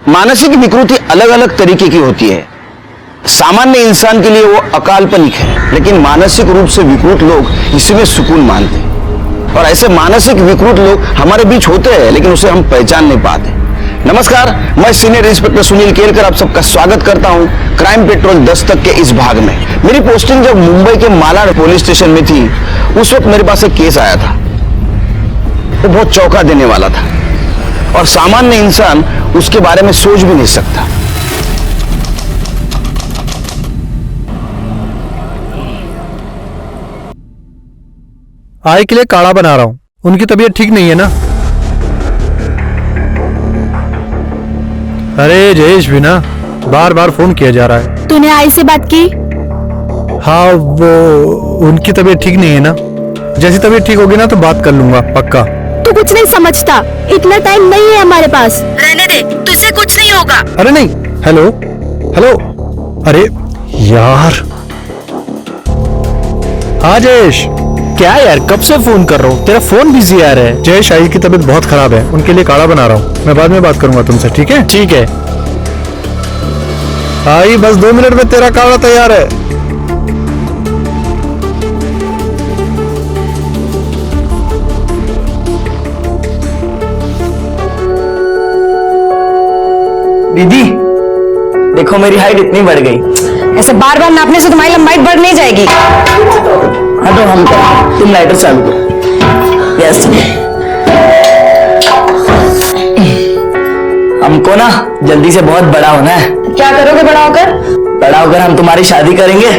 मानसिक विकृति अलग अलग तरीके की होती है। सामान्य इंसान के लिए वो अकाल्पनिक है, लेकिन मानसिक रूप से विकृत लोग इसमें सुकून मानते हैं। और ऐसे मानसिक विकृत लोग हमारे बीच होते हैं, लेकिन उसे हम पहचान नहीं पाते। नमस्कार, मैं सीनियर इंस्पेक्टर सुनील केलकर आप सबका स्वागत करता हूं क्राइम पेट्रोल दस्तक के इस भाग में। मेरी पोस्टिंग जब मुंबई के मालाड पुलिस स्टेशन में थी, उस वक्त मेरे पास एक केस आया था। वो बहुत चौंका देने वाला था और सामान्य इंसान उसके बारे में सोच भी नहीं सकता। आय के लिए काढ़ा बना रहा हूं। उनकी तबीयत ठीक नहीं है ना? अरे जयेश भी ना, बार बार फोन किया जा रहा है। तूने आई से बात की? हाँ, वो उनकी तबीयत ठीक नहीं है ना। जैसी तबीयत ठीक होगी ना तो बात कर लूंगा पक्का। तू कुछ नहीं समझता, इतना टाइम नहीं है हमारे पास। रहने दे, तुझसे कुछ नहीं होगा। अरे नहीं। हेलो हेलो, अरे यार। हाँ जयेश, क्या यार कब से फोन कर रहा हूँ, तेरा फोन बिजी आ रहा है। जयेश, आई की तबीयत बहुत खराब है, उनके लिए काढ़ा बना रहा हूँ। मैं बाद में बात करूंगा तुमसे, ठीक है? ठीक है आई, बस 2 मिनट में तेरा काढ़ा तैयार है। दीदी देखो, मेरी हाइट इतनी बढ़ गई। ऐसे बार बार नापने से तुम्हारी लंबाई बढ़ नहीं जाएगी। हाँ तो हम तुम लाइटर चालू करो। यस, हमको ना जल्दी से बहुत बड़ा होना है। क्या करोगे बड़ा होकर? बड़ा होकर हम तुम्हारी शादी करेंगे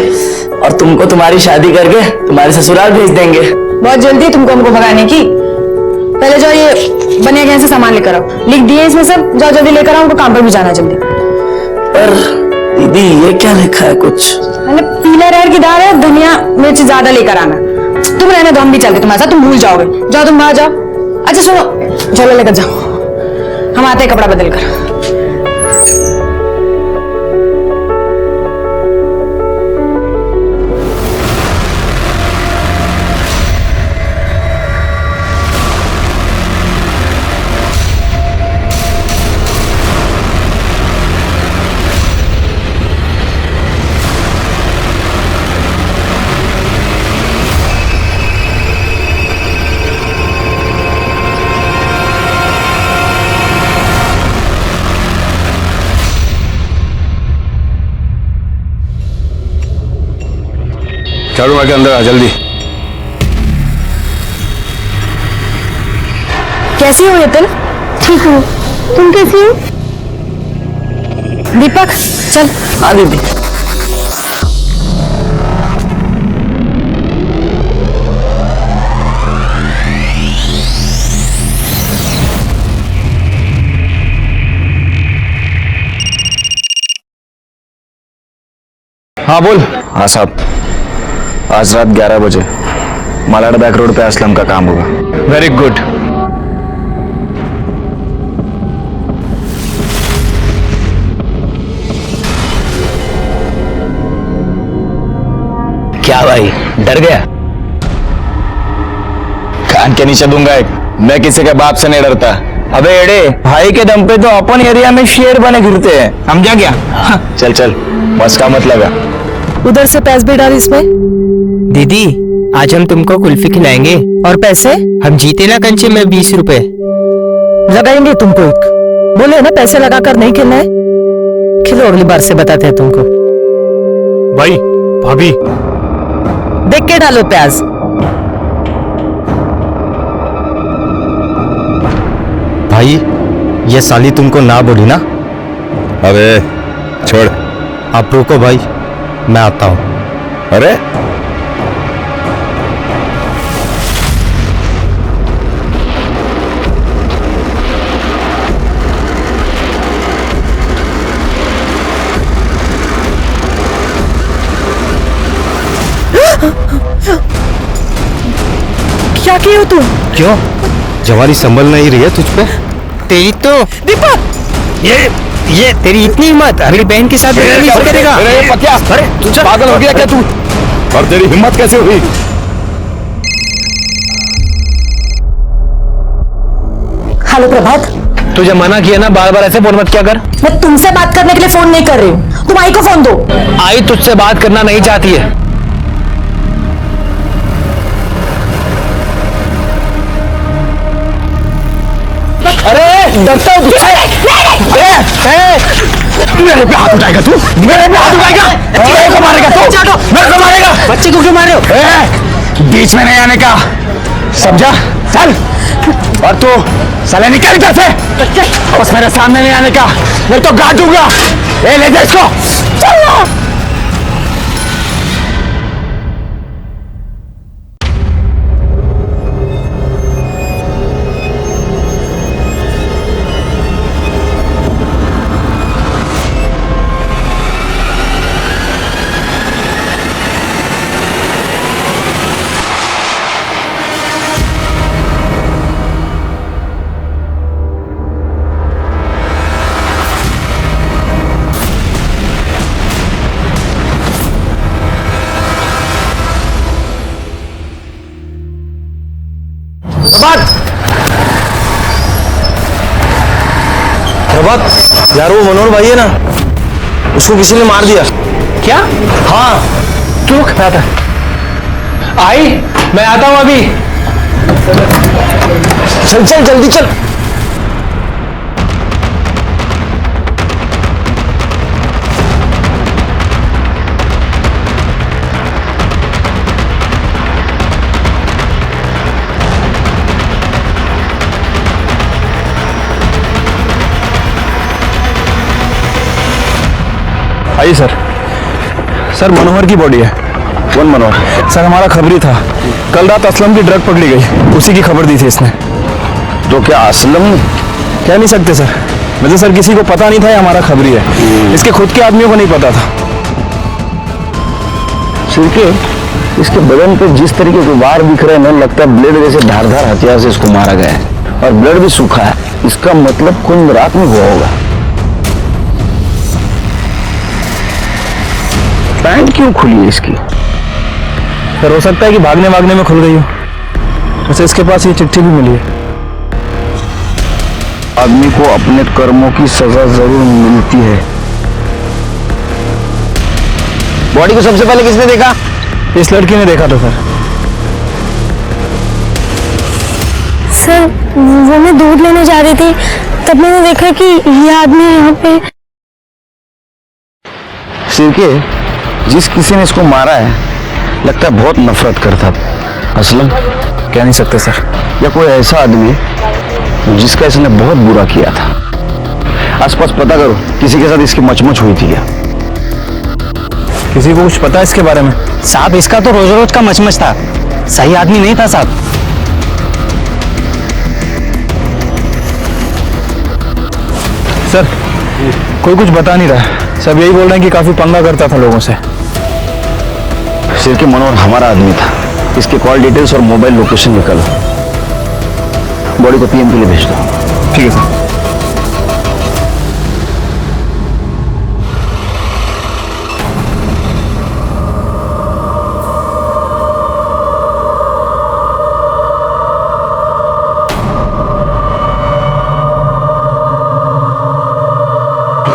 और तुमको तुम्हारी शादी करके तुम्हारे ससुराल भेज देंगे। बहुत जल्दी तुमको हमको भगाने की। पहले जाओ, ये बनिया गहने से सामान लेकर आओ। लिख दिए इसमें सब, जाओ जल्दी लेकर आओ, हमको काम पर भी जाना जल्दी। पर दीदी ये क्या लिखा है कुछ? मैंने पीला अरहर की दाल है, धनिया मिर्च ज्यादा लेकर आना। तुम रहने दो, हम भी चलते तुम्हारे साथ, तुम भूल जाओगे। जाओ तुम बाहर जाओ। अच्छा सुनो, झोला लेकर जाओ, हम आते हैं कपड़ा बदल कर। झाड़ू मार के अंदर आ जल्दी। कैसी हो यतन? ठीक हूँ, तुम कैसी हो? दीपक चल। हाँ दीदी। हाँ बोल। हाँ साहब, आज रात 11 बजे मालाड बैक रोड पे असलम का काम होगा। Very good. क्या भाई, डर गया? कान के नीचे दूंगा एक। मैं किसी के बाप से नहीं डरता। अबे एड़े, भाई के दम पे तो अपन एरिया में शेर बने घिरते हैं, समझा क्या? चल चल, बस का मतलब है। उधर से पैसे भी डाल इसमें। दीदी आज हम तुमको कुल्फी खिलाएंगे। और पैसे? हम जीते ना कंचे में 20 रुपए लगाएंगे तुमको एक। बोले ना पैसे लगाकर नहीं खेलना है। खिलो, अगली बार से बताते हैं तुमको। भाई भाभी, देख के डालो प्याज। भाई ये साली तुमको ना बोली ना? अबे छोड़। आप रुको भाई, मैं आता हूँ। अरे क्या किए हो तुम? क्यों? जवानी संभल नहीं रही है तुझ पे? तेरी तो दीपक, ये तेरी इतनी हिम्मत मेरी बहन के साथ बदतमीजी करेगा? अरे पतिया, अरे तू पागल हो गया क्या तू? और तेरी हिम्मत कैसे हुई? हेलो प्रभात, तुझे मना किया ना, बार बार ऐसे फोन मत किया कर। मैं तुमसे बात करने के लिए फोन नहीं कर रही हूँ, तुम आई को फोन दो। आई तुझसे बात करना नहीं चाहती है। अरे डरता हूँ तुझसे। मेरे पे हाथ उठाएगा तू? मेरे पे हाथ उठाएगा? मेरे को मारेगा तू? मेरे को मारेगा? बच्चे को क्यों मारे हो? बीच में नहीं आने का, समझा? चल। और तू साले निकल इधर से, बस मेरे सामने नहीं आने का, नहीं तो गाड़ दूंगा। ए ले जा इसको, चल। प्रभात यार, वो मनोहर भाई है ना, उसको किसी ने मार दिया। क्या? हाँ। तू क्या था? आई, मैं आता हूँ अभी। चल चल जल्दी चल। आइए सर। सर मनोहर की बॉडी है। कौन मनोहर? सर हमारा खबरी था, कल रात असलम की ड्रग पकड़ी गई, उसी की खबर दी थी इसने। तो क्या असलम? कह नहीं सकते सर, वैसे सर किसी को पता नहीं था ये हमारा खबरी है, इसके खुद के आदमियों को नहीं पता था। सिरके, इसके बदन पे जिस तरीके के वार दिख रहे हैं ना, लगता है ब्लेड जैसे धारदार हथियार से इसको मारा गया है, और ब्लड भी सूखा है। इसका मतलब खून रात में हुआ होगा। पैंट क्यों खुली है इसकी? सर हो सकता है कि भागने भागने में खुल गई हो। वैसे इसके पास ये चिट्ठी भी मिली है। आदमी को अपने कर्मों की सजा जरूर मिलती है। बॉडी को सबसे पहले किसने देखा? इस लड़की ने देखा तो सर। सर वो मैं दूध लेने जा रही थी, तब मैंने देखा कि ये आदमी यहाँ पे। सिरके, जिस किसी ने इसको मारा है, लगता है बहुत नफरत करता था। असलम? कह नहीं सकते सर। या कोई ऐसा आदमी जिसका इसने बहुत बुरा किया था। आसपास पता करो, किसी के साथ इसकी मचमच हुई थी क्या? किसी को कुछ पता है इसके बारे में? साहब इसका तो रोज रोज का मचमच था, सही आदमी नहीं था साहब। सर कोई कुछ बता नहीं रहा, सब यही बोल रहे हैं कि काफी पंगा करता था लोगों से। सिरके, मनोहर हमारा आदमी था। इसके कॉल डिटेल्स और मोबाइल लोकेशन निकालो, बॉडी को पीएम के लिए भेज दो। ठीक है सर।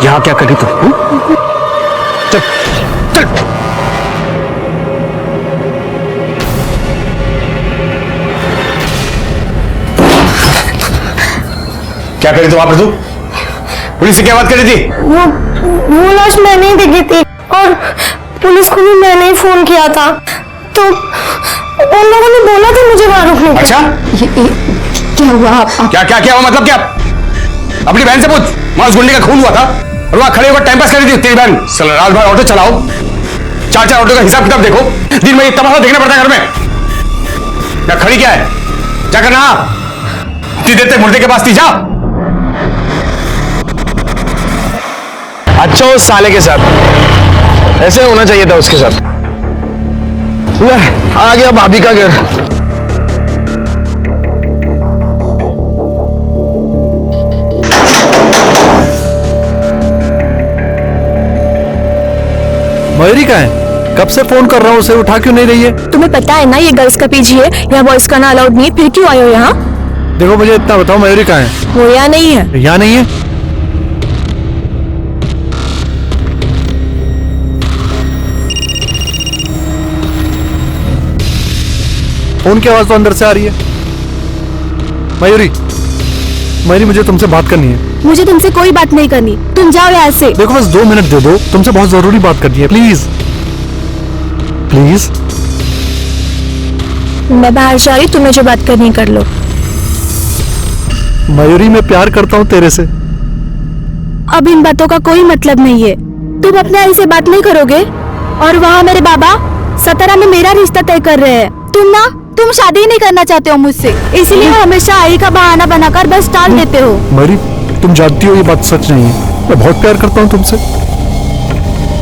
यहाँ क्या करी तू? चल चल। क्या करी तू वहां पर? तू पुलिस से क्या बात करी थी? वो लाश मैंने ही देखी थी, और पुलिस को भी मैंने ही फोन किया था, तो उन लोगों ने बोला था मुझे वहां रुकने को। अच्छा, क्या हुआ आप? क्या क्या क्या हुआ? मतलब क्या? अपनी बहन से पूछ, वहां उस गुंडे का खून हुआ था और वहां खड़े होकर टाइम पास कर रही थी तेरी बहन। साला रात भर ऑटो चलाओ, चार चार ऑटो का हिसाब किताब देखो, दिन में इतना तमाशा देखना पड़ता है घर में। क्या खड़ी क्या है? क्या करना? इतनी देर तक मुर्दे के पास थी, जा। अच्छा उस साले के साथ ऐसे होना चाहिए था उसके साथ। आ गया भाभी का घर। मयूरी कहाँ है? कब से फोन कर रहा हूँ, उसे उठा क्यों नहीं रही है? तुम्हें पता है ना ये गर्ल्स का पीजी है, यहाँ बॉयज का ना अलाउड नहीं है, फिर क्यों आए हो यहाँ? देखो मुझे इतना बताओ, मयूरी कहाँ है? वो यहाँ नहीं है। यहाँ नहीं है? फोन की आवाज तो अंदर से आ रही है। मयूरी, मयूरी मुझे तुमसे बात करनी है। मुझे तुमसे कोई बात नहीं करनी, तुम जाओ यहाँ से। देखो बस 2 मिनट दे दो, तुमसे बहुत जरूरी बात करनी है, प्लीज प्लीज। मैं बाहर जा रही, तुम्हें जो बात करनी कर लो। मयूरी मैं प्यार करता हूँ तेरे से। अब इन बातों का कोई मतलब नहीं है। तुम अपने आई से बात नहीं करोगे और वहाँ मेरे बाबा सतारा में मेरा रिश्ता तय कर रहे हैं। तुम शादी नहीं करना चाहते हो मुझसे, इसलिए हमेशा आई का बहाना बनाकर बस टाल देते हो। मयूरी तुम जानती हो ये बात सच नहीं है, मैं बहुत प्यार करता हूँ तुमसे।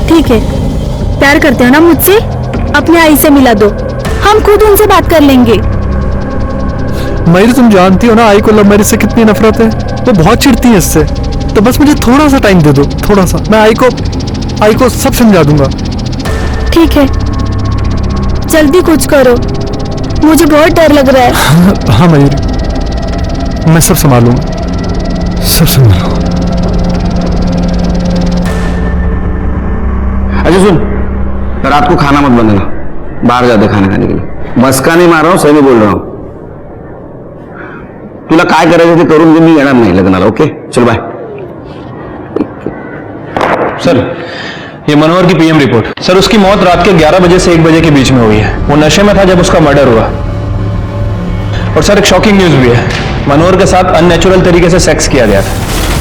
ठीक है, प्यार करते हो ना मुझसे, अपने आई से मिला दो, हम खुद उनसे बात कर लेंगे। मयूरी तुम जानती हो ना आई को लव मैरिज से कितनी नफरत है, वो बहुत चिढ़ती है इससे। तो बस मुझे थोड़ा सा टाइम दे दो, थोड़ा सा, मैं आई को सब समझा दूंगा। ठीक है, जल्दी कुछ करो, मुझे बहुत डर लग रहा है। हाँ मयूरी, मैं सब संभालूंगा, सब संभालूंगा। अच्छा सुन, रात को खाना मत बनाना, बाहर जाते खाना खाने के लिए। मस्का नहीं मार रहा हूँ, सही में बोल रहा हूँ। तुला काय करायचं ते करून दे, मी येणार नाही लग्नाला। ओके चल बाय। सर ये मनोहर की पीएम रिपोर्ट। सर उसकी मौत रात के 11 बजे से 1 बजे के बीच में हुई है। वो नशे में था जब उसका मर्डर हुआ। और सर एक शॉकिंग न्यूज भी है, मनोहर के साथ अननेचुरल तरीके से सेक्स किया गया था।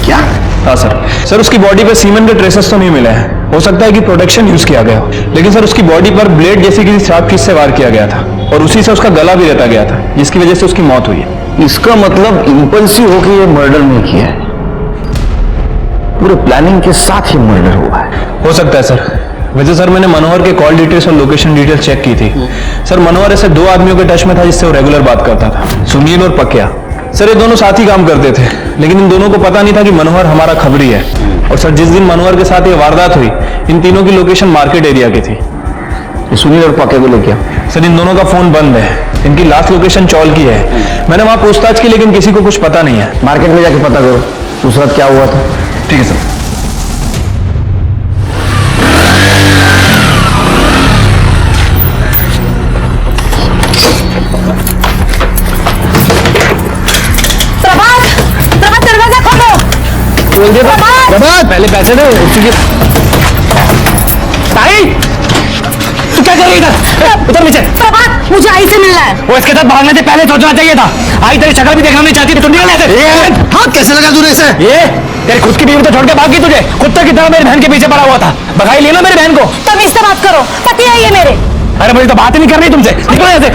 क्या? हाँ सर उसकी बॉडी पे सीमेंट के ट्रेसेस तो नहीं मिले हैं, हो सकता है कि प्रोटेक्शन यूज किया गया हो, लेकिन सर उसकी बॉडी पर ब्लेड जैसी किसी शार्प चीज से वार किया गया था और उसी से उसका गला भी रेता गया था, जिसकी वजह से उसकी मौत हुई है। इसका मतलब इंपल्सिव होकर ये मर्डर नहीं किया है, पूरे प्लानिंग के साथ ही मर्डर हुआ है। हो सकता है सर। वैसे सर मैंने मनोहर के कॉल डिटेल्स और लोकेशन डिटेल्स चेक की थी। सर मनोहर ऐसे 2 आदमियों के टच में था जिससे वो रेगुलर बात करता था, सुनील और पक्या। सर ये दोनों साथ ही काम करते थे, लेकिन इन दोनों को पता नहीं था कि मनोहर हमारा खबरी है। और सर जिस दिन मनोहर के साथ ये वारदात हुई, इन तीनों की लोकेशन मार्केट एरिया की थी। सुनील और पक्के को लेके सर इन दोनों का फोन बंद है, इनकी लास्ट लोकेशन चौल की है। मैंने वहां पूछताछ की, लेकिन किसी को कुछ पता नहीं है। मार्केट में जाके पता करो उस रात क्या हुआ था। ठीक है सर। दरवाजा खोलो। पहले पैसे दो। तू क्या कर रही है इधर? उधर नीचे। प्रभात, मुझे आई से मिलना है। वो इसके साथ भागने से पहले सोचना चाहिए था। आई तेरी शक्ल भी देखना नहीं चाहती थी, तुम निकल ऐसे। हाथ कैसे लगा तूने इसे? ये तेरी खुद की बीवी तो छोड़ के भाग गई तुझे। कुत्ते की तरह मेरी बहन के पीछे पड़ा हुआ था, भगाई लिया ना मेरी बहन को। तुम इससे बात करो, पति है ये मेरे। अरे मुझे तो बात ही नहीं करनी तुमसे। निकलो ऐसे।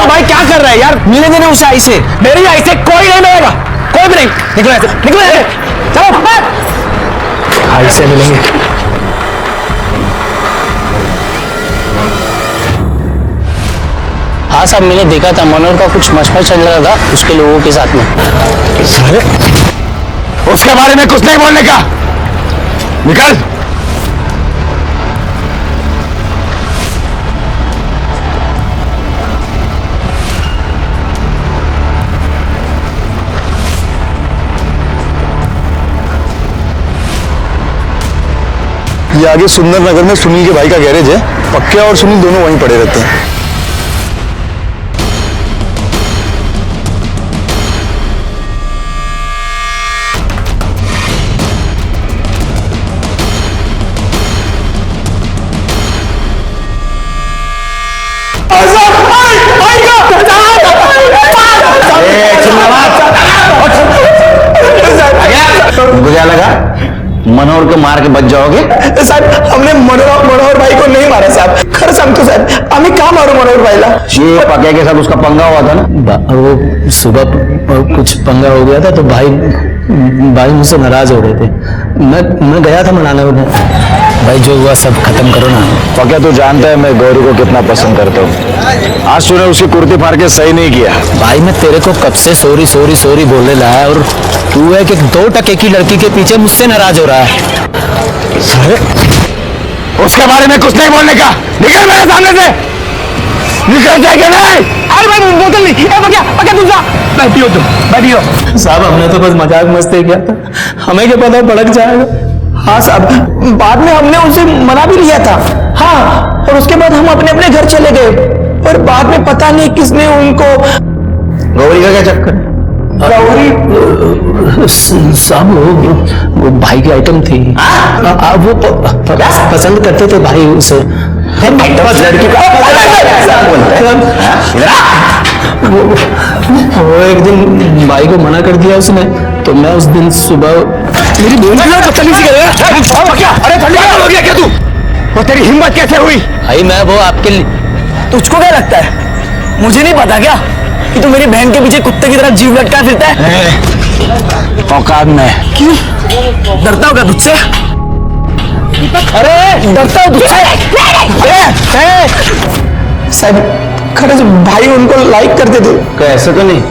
भाई क्या कर रहा है यार, मिले देने उसे आई से। मेरी आई से कोई नहीं मिलेगा, कोई भी नहीं। निकलो ऐसे, निकलो ऐसे। चलो आई से मिलेंगे। हाँ साहब, मैंने देखा था मनोहर का कुछ मशमश चल रहा था उसके लोगों के साथ में। साले उसके बारे में कुछ नहीं बोलने का, निकल। ये आगे सुंदर नगर में सुनील के भाई का गैरेज है। पक्के और सुनील दोनों वहीं पड़े रहते हैं। तुमको क्या लगा मनोहर को मार के बच जाओगे? साहेब हमने मनोहर भाई को नहीं मारा साहब, खरं सांगतो साहेब, आम्ही का मारू मनोहर भाईला? ये पक्के के साथ उसका पंगा हुआ था ना? वो सुबह कुछ पंगा हो गया था तो भाई मुझसे नाराज हो रहे थे। मैं गया था मनाने उन्हें। भाई जो हुआ सब खत्म करो ना। पक्का तू जानता है मैं गौरी को कितना पसंद करता हूँ। आज तूने उसकी कुर्ती फाड़ के सही नहीं किया। भाई मैं तेरे को कब से सॉरी सॉरी सॉरी बोलने लाया और तू है कि 2 टके की लड़की के पीछे मुझसे नाराज हो रहा है। उसके बारे में कुछ नहीं बोलने का, निकल मेरे सामने से। निकल जाएगा नहीं। अरे भाई बोतल नहीं, पक्का दूसरा। बैठियो तुम, बैठियो। साहब हमने तो बस मजाक मस्ती किया था, हमें क्या पता भड़क जाएगा। हाँ साहब, बाद में हमने उनसे मना भी लिया था। हाँ, और उसके बाद हम अपने अपने घर चले गए। और बाद में पता नहीं किसने उनको। गौरी का क्या चक्कर? गौरी साहब वो भाई की आइटम थी। वो पसंद करते थे भाई उसे। लड़की का वो एक दिन भाई को मना कर दिया उसने, तो मैं उस दिन सुबह मेरी बदतमीजी कर रहा है। अरे ठंडी हो गया क्या तू? वो तेरी हिम्मत कैसे हुई? भाई मैं वो आपके लिए। तुझको क्या लगता है मुझे नहीं पता क्या कि तू मेरी बहन के पीछे कुत्ते की तरह जीव लटका फिरता है? औकात में क्यों डरता होगा तुझसे? अरे डरता हो तुझसे? साहब खड़े भाई उनको लाइक करते थे। क्या ऐसा तो नहीं?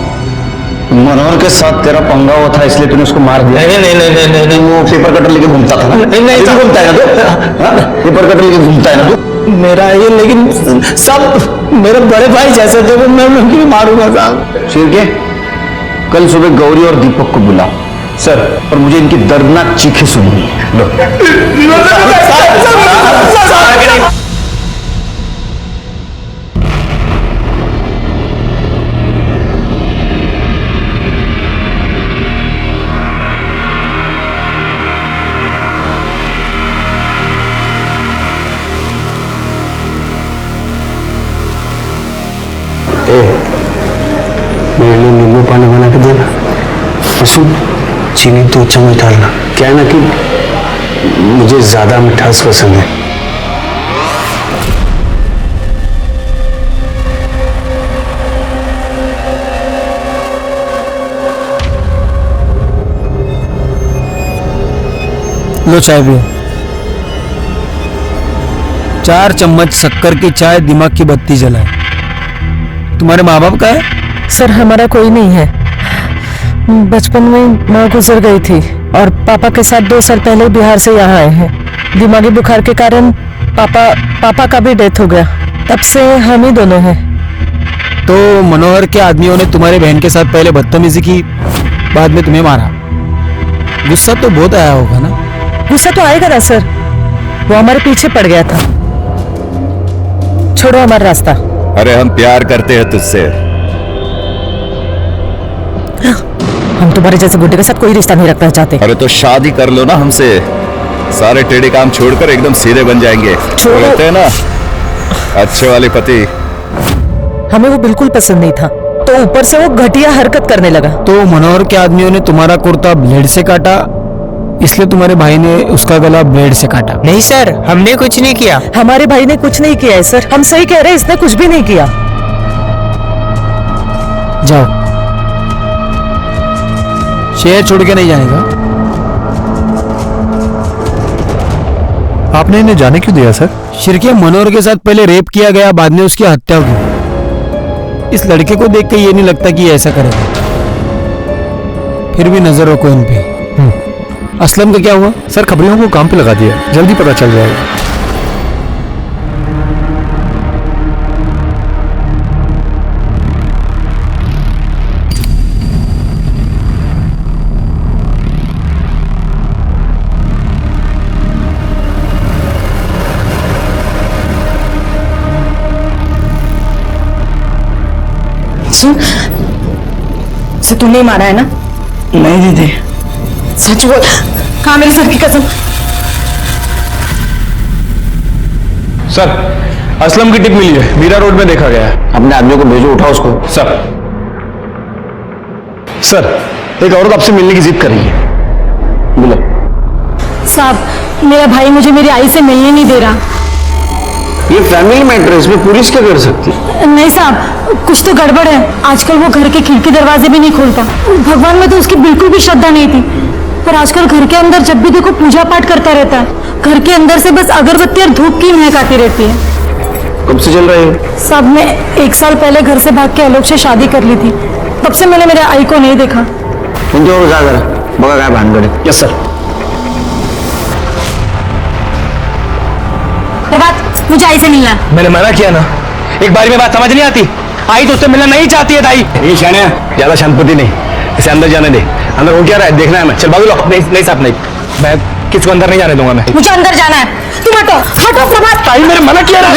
मनोहर के साथ तेरा पंगा हुआ था इसलिए तूने उसको मार दिया? नहीं, वो पेपर कटर लेके घूमता था ना? नहीं घूमता है ना तू? पेपर कटर लेके घूमता है ना तू? मेरा ये, लेकिन सब मेरे बड़े भाई जैसे थे, वो मैं उनकी भी मारूंगा साहब। शेर के कल सुबह गौरी और दीपक को बुला सर, और मुझे इनकी दर्दनाक चीखें सुननी है। लो। मेरे लिए नींबू पानी बना के देना। सुन, चीनी तो चम्मच डालना। क्या है ना कि मुझे ज्यादा मिठास पसंद है। लो चाय पियो। 4 चम्मच शक्कर की चाय दिमाग की बत्ती जलाए। तुम्हारे माँ बाप का है? सर हमारा कोई नहीं है। बचपन में माँ गुजर गई थी और पापा के साथ 2 साल पहले बिहार से यहाँ आए हैं। दिमागी बुखार के कारण पापा का भी डेथ हो गया। तब से हम ही दोनों हैं। तो मनोहर के आदमियों ने तुम्हारी बहन के साथ पहले बदतमीजी की, बाद में तुम्हें मारा। गुस्सा तो बहुत आया होगा ना? गुस्सा तो आएगा ना सर, वो हमारे पीछे पड़ गया था। छोड़ो हमारा रास्ता। अरे हम प्यार करते हैं तुझसे। हम तुम्हारे जैसे गुड्डे के साथ कोई रिश्ता नहीं रखना चाहते। अरे तो शादी कर लो ना हमसे, सारे टेढ़े काम छोड़कर एकदम सीधे बन जाएंगे। कहते हैं ना अच्छे वाले पति। हमें वो बिल्कुल पसंद नहीं था, तो ऊपर से वो घटिया हरकत करने लगा। तो मनोहर के आदमियों ने तुम्हारा कुर्ता ब्लेड से काटा, इसलिए तुम्हारे भाई ने उसका गला ब्लेड से काटा। नहीं सर, हमने कुछ नहीं किया। हमारे भाई ने कुछ नहीं किया है सर, हम सही कह रहे हैं, इसने कुछ भी नहीं किया। जाओ, शहर छोड़ के नहीं जाएगा। आपने इन्हें जाने क्यों दिया सर? शिरके मनोहर के साथ पहले रेप किया गया, बाद में उसकी हत्या हुई। इस लड़के को देख के ये नहीं लगता कि ये ऐसा करेगा। फिर भी नजर रखो इन पे। असलम का क्या हुआ? सर खबरियों को काम पे लगा दिया, जल्दी पता चल जाएगा। से तूने मारा है ना? नहीं दीदी, सच बोल। कहाँ मेरे सर की कसम? सर असलम की टिप मिली है, मीरा रोड में देखा गया है। अपने आदमियों को भेजो, उठाओ उसको। सर एक औरत आपसे मिलने की जिद कर रही है। बोलो। साहब मेरा भाई मुझे मेरी आई से मिलने नहीं दे रहा। ये फैमिली मैटर है, इसमें पुलिस क्या कर सकती है? नहीं साहब, कुछ तो गड़बड़ है। आजकल वो घर के खिड़की दरवाजे भी नहीं खोलता। भगवान में तो उसकी बिल्कुल भी श्रद्धा नहीं थी, पर आजकल घर के अंदर जब भी देखो पूजा पाठ करता रहता है। घर के अंदर से बस अगरबत्ती और धूप की महक आती रहती है। कब से चल रहा है? साहब मैं 1 साल पहले घर से भाग के आलोक से शादी कर ली थी, तब से मैंने मेरे आई को नहीं देखा। बगा क्या भानगढ़? Yes sir. मुझे आई से मिलना। मैंने मना किया ना, एक बार में बात समझ नहीं आती। आई तो उससे मिलना नहीं चाहती है ताई। ये शाने ज्यादा शांतपति नहीं, इसे अंदर जाने दे। अंदर हो क्या रहा है देखना है, मैं चल भाग लो। नहीं साहब नहीं, मैं किसको अंदर नहीं जाने दूंगा मैं। मुझे अंदर जाना है, तुम हटो हटो प्रभात। ताई मेरे मना किया रहा।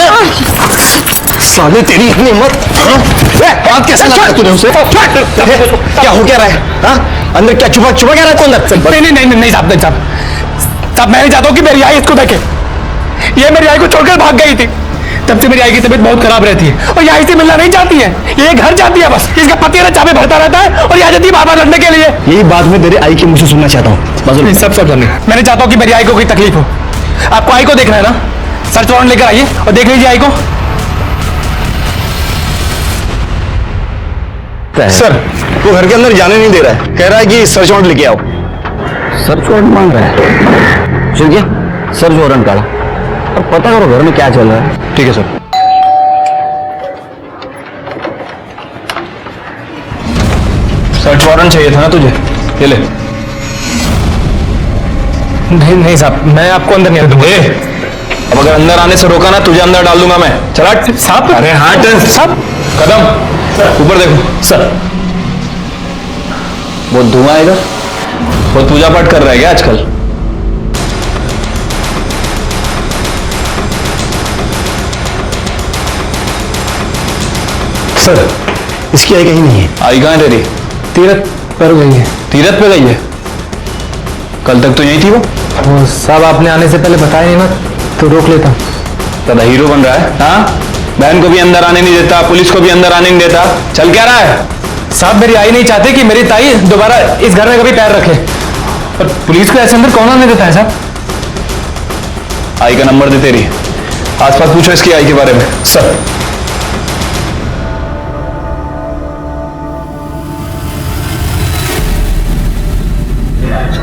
साले तेरी इतनी हिम्मत, बात कैसे लगा तूने उसे? क्या हो क्या रहा है? हाँ? अंदर क्या छुपा क्या रहा है तू अंदर? नहीं साहब, नहीं साहब, साहब मैं नहीं चाहता हूँ कि मेरी आई इसको देखे। ये मेरी आई को छोड़कर भाग गई थी, तब से मेरी आई की तबीयत बहुत खराब रहती है और ये आई से मिलना नहीं चाहती है। ये घर जाती है बस, इसका पति ना चाबे भरता रहता है और यहाँ जाती है बार-बार लड़ने के लिए। यही बात मैं तेरे आई के मुझसे सुनना चाहता हूँ। सब नहीं, मैं नहीं चाहता हूँ कि मेरी आई को कोई तकलीफ हो। आपको आई को देखना है ना, सर्च वारंट लेकर आइए और देख लीजिए आई को। सर वो घर के अंदर जाने नहीं दे रहा है, कह रहा है कि सर्च वारंट लेके आओ। सर्च वारंट मांग रहा है? चल क्या सर्च वारंट काढ़ा और पता करो घर में क्या चल रहा है। ठीक है सर। सर्च वारंट चाहिए था ना तुझे, ये ले। नहीं साहब, मैं आपको अंदर नहीं आने दूंगा। अब अगर अंदर आने से रोका ना, तुझे अंदर डाल दूंगा मैं। चला साहब। अरे हाँ साहब, कदम ऊपर देखो। सर वो धुआं है इधर, वो पूजा पाठ कर रहा है क्या आजकल? सर इसकी आई कहीं नहीं है। आई कहाँ है तेरी? तीरथ पर गई है। तीरथ पे गई है? कल तक तो यही थी वो। साहब आपने आने से पहले बताया नहीं ना, तो रोक लेता। दादा हीरो बन रहा है। हाँ, बहन को भी अंदर आने नहीं देता, पुलिस को भी अंदर आने नहीं देता, चल क्या रहा है? साहब मेरी आई नहीं चाहती कि मेरी ताई दोबारा इस घर में कभी पैर रखे, और पुलिस को ऐसे अंदर कौन आने देता है साहब? आई का नंबर दे तेरी, आसपास पूछो इसकी आई के बारे में। सर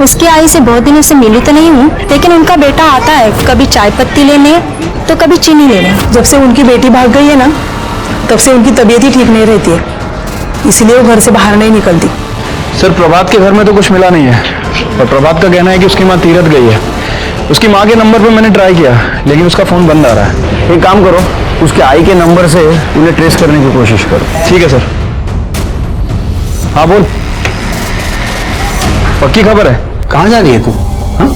उसकी आई से बहुत दिनों से मिली तो नहीं हूँ, लेकिन उनका बेटा आता है कभी चाय पत्ती लेने तो कभी चीनी लेने। जब से उनकी बेटी भाग गई है ना, तब से उनकी तबीयत ही ठीक नहीं रहती है, इसलिए वो घर से बाहर नहीं निकलती। सर प्रभात के घर में तो कुछ मिला नहीं है, और प्रभात का कहना है कि उसकी माँ तीरथ गई है। उसकी माँ के नंबर पर मैंने ट्राई किया, लेकिन उसका फोन बंद आ रहा है। एक काम करो, उसके आई के नंबर से उन्हें ट्रेस करने की कोशिश करो। ठीक है सर। हाँ बोल, पक्की खबर है? कहाँ जा रही है तू? हाँ?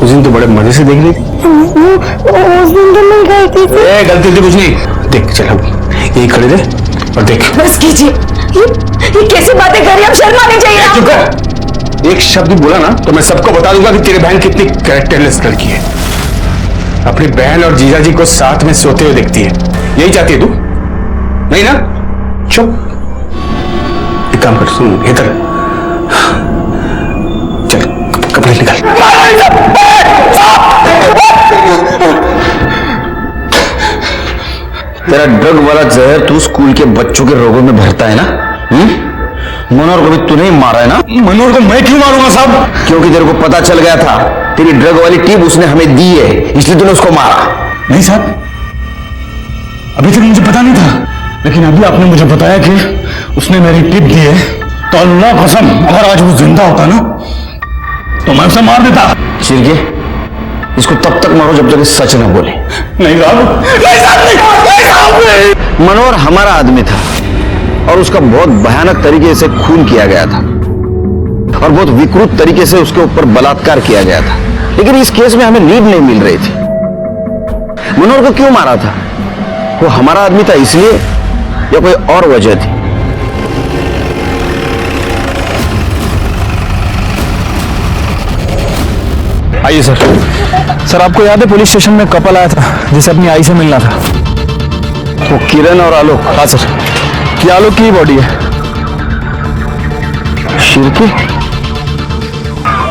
उस दिन तो बड़े मजे से देख रही थी। उस दिन तो मैं गई थी। गलती थी कुछ नहीं, देख चल अब यही खड़े रहे और देख। बस कीजिए, ये कैसी बातें कर रही हैं? अब शर्म आनी चाहिए चुप कर। एक शब्द भी बोला ना तो मैं सबको बता दूंगा कि तेरी बहन कितनी कैरेक्टरलेस लड़की है। अपनी बहन और जीजा जी को साथ में सोते हुए देखती है, यही चाहती है तू? नहीं ना? चुप। एक काम कर, सुन इधर चल, कपड़े निकाल। तेरा ड्रग वाला जहर तू स्कूल के बच्चों के रोगों में भरता है ना? मनोहर को भी तूने ही मारा है ना? मनोहर को मैं क्यों मारूंगा साहब? क्योंकि तेरे को पता चल गया था तेरी ड्रग वाली टिप उसने हमें दी है, इसलिए तूने उसको मारा। नहीं साहब, अभी तक मुझे पता नहीं था, लेकिन अभी आपने मुझे बताया कि उसने मेरी टिप दी है, तो अल्लाह कसम अगर आज वो जिंदा होता ना तो मैं उसे मार देता। चिरके, इसको तब तक मारो जब तक सच न बोले। नहीं साहब, नहीं साहब। मनोहर हमारा आदमी था और उसका बहुत भयानक तरीके से खून किया गया था और बहुत विकृत तरीके से उसके ऊपर बलात्कार किया गया था, लेकिन इस केस में हमें लीड नहीं मिल रही थी। मनोहर को क्यों मारा था? वो हमारा आदमी था इसलिए या कोई और वजह थी? आइए सर। सर आपको याद है पुलिस स्टेशन में कपल आया था जिसे अपनी आई से मिलना था? वो किरण और आलोक। हाँ सर, ये आलोक की बॉडी है। शिरके,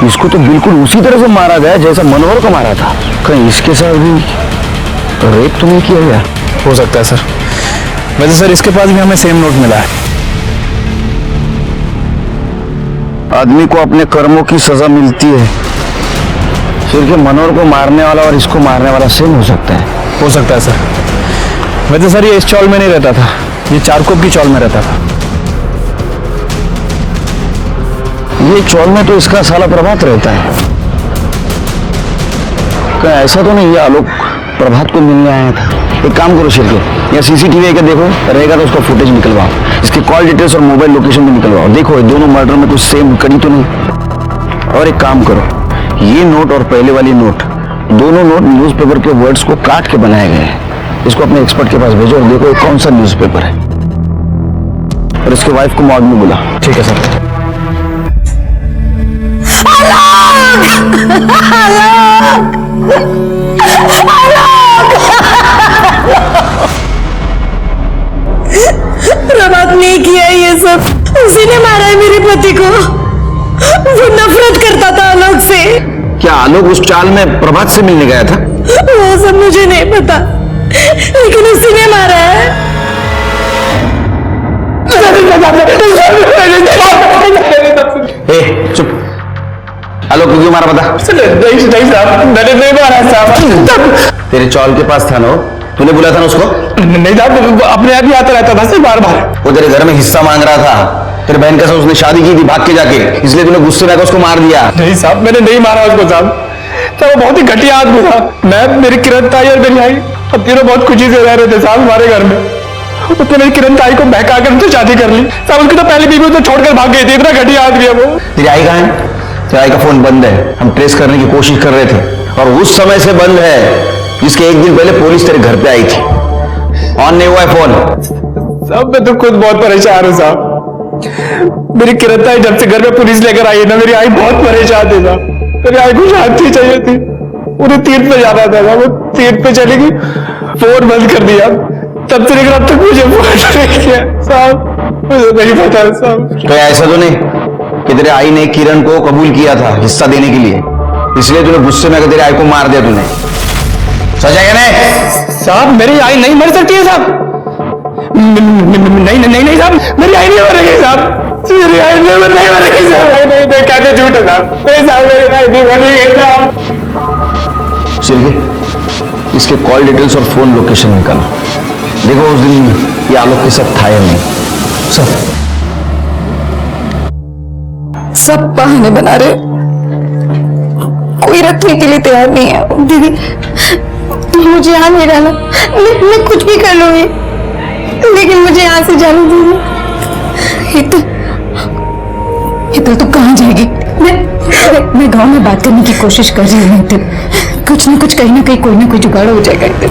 इसको तो बिल्कुल उसी तरह से मारा गया जैसा मनोहर को मारा था। कहीं इसके साथ भी रेप तो नहीं किया गया? हो सकता है सर। वैसे सर इसके पास भी हमें सेम नोट मिला है। आदमी को अपने कर्मों की सजा मिलती है। सिर्फ मनोहर को मारने वाला और इसको मारने वाला सेम हो सकता है। हो सकता है सर। वैसे सर ये इस चौल में नहीं रहता था, ये चारकोप की चौल में रहता था। ये चौल में तो इसका साला प्रभात रहता है। कहीं ऐसा तो नहीं ये आलोक प्रभात को मिलने आया था? एक काम करो शिरके, या सीसीटीवी है क्या देखो, रहेगा तो उसका फुटेज निकलवाओ, इसकी कॉल डिटेल्स और मोबाइल लोकेशन भी निकलवाओ, देखो ये दोनों मर्डर में कुछ सेम कड़ी तो नहीं। और एक काम करो, ये नोट और पहले वाली नोट, दोनों नोट न्यूज़पेपर के वर्ड्स को काट के बनाए गए हैं। इसको अपने एक्सपर्ट के पास भेजो और देखो ये कौन सा न्यूज़पेपर है, और इसके वाइफ को मॉर्ग में बुला। ठीक है सर। प्रभात ने किया ये सब, उसी ने मारा है मेरे पति को। वो नफरत करता था आलोक से। क्या आलोक उस चाल में प्रभात से मिलने गया था? वो सब मुझे नहीं पता, लेकिन उसी ने मारा है। ए, चुप, आलोक को क्यों मारा बता? नहीं साहब, मैंने नहीं मारा साहब। तेरे चौल के पास था ना, तूने बुला था ना उसको? नहीं साहब, अपने आप ही आता रहता था सर बार बार। वो तेरे घर में हिस्सा मांग रहा था, तेरे बहन के साथ उसने शादी की थी भाग के जाके, इसलिए तूने गुस्से में आकर उसको मार दिया। नहीं साहब, मैंने नहीं मारा उसको साहब, वो बहुत ही घटिया आदमी था। मैं, मेरी किरण ताई और मेरी आई, अब तीनों बहुत खुशी से रह रहे थे साहब हमारे घर में। उसने मेरी किरण ताई को बहका कर उनसे शादी कर ली साहब। उसकी तो पहली बीवी उसे छोड़कर भाग गई थी, इतना घटिया आदमी है वो। तेरी आई कहाँ है? तेरी आई का फोन बंद है, हम ट्रेस करने की कोशिश कर रहे थे, और उस समय से बंद है जिसके एक दिन पहले पुलिस तेरे घर पे आई थी। ऑन नहीं हुआ है फोन। साहब मैं तो खुद बहुत परेशान हूँ साहब। मेरी किरण ताई जब से घर में पुलिस लेकर आई है ना, मेरी आई बहुत परेशान थी साहब। मेरी आई को शांति चाहिए थी, उन्हें तीर्थ पे जाना था, वो तीर्थ पे चली गई, फोन बंद कर दिया। तब से लेकर अब तक मुझे फोन नहीं किया साहब, मुझे नहीं पता साहब। तो ऐसा तो नहीं कि तेरे आई ने किरण को कबूल किया था हिस्सा देने के लिए, इसलिए तूने गुस्से में आकर तेरे आई को मार दिया तूने, सच है क्या नहीं? साहब मेरी आई नहीं मर सकती है साहब। नहीं नहीं नहीं साहब, मेरी आई नहीं मरेगी साहब, मेरी आई नहीं मरेगी साहब। नहीं कहते झूठ है साहब, नहीं साहब मेरी आई नहीं मरेगी साहब। शिरके, इसके कॉल डिटेल्स और फोन लोकेशन निकालो, देखो उस दिन ये आलोक के साथ था या नहीं। सब बहाने बना रहे, कोई रखने के लिए तैयार नहीं है। दीदी मुझे यहाँ नहीं रहना, मैं कुछ भी कर लूंगी, लेकिन मुझे यहाँ से जाने दीजिए। हितल तू कहाँ जाएगी? मैं गांव में बात करने की कोशिश कर रही हूँ हितल, कुछ ना कुछ कहीं ना कहीं कोई ना कोई जुगाड़ हो जाएगा हितल।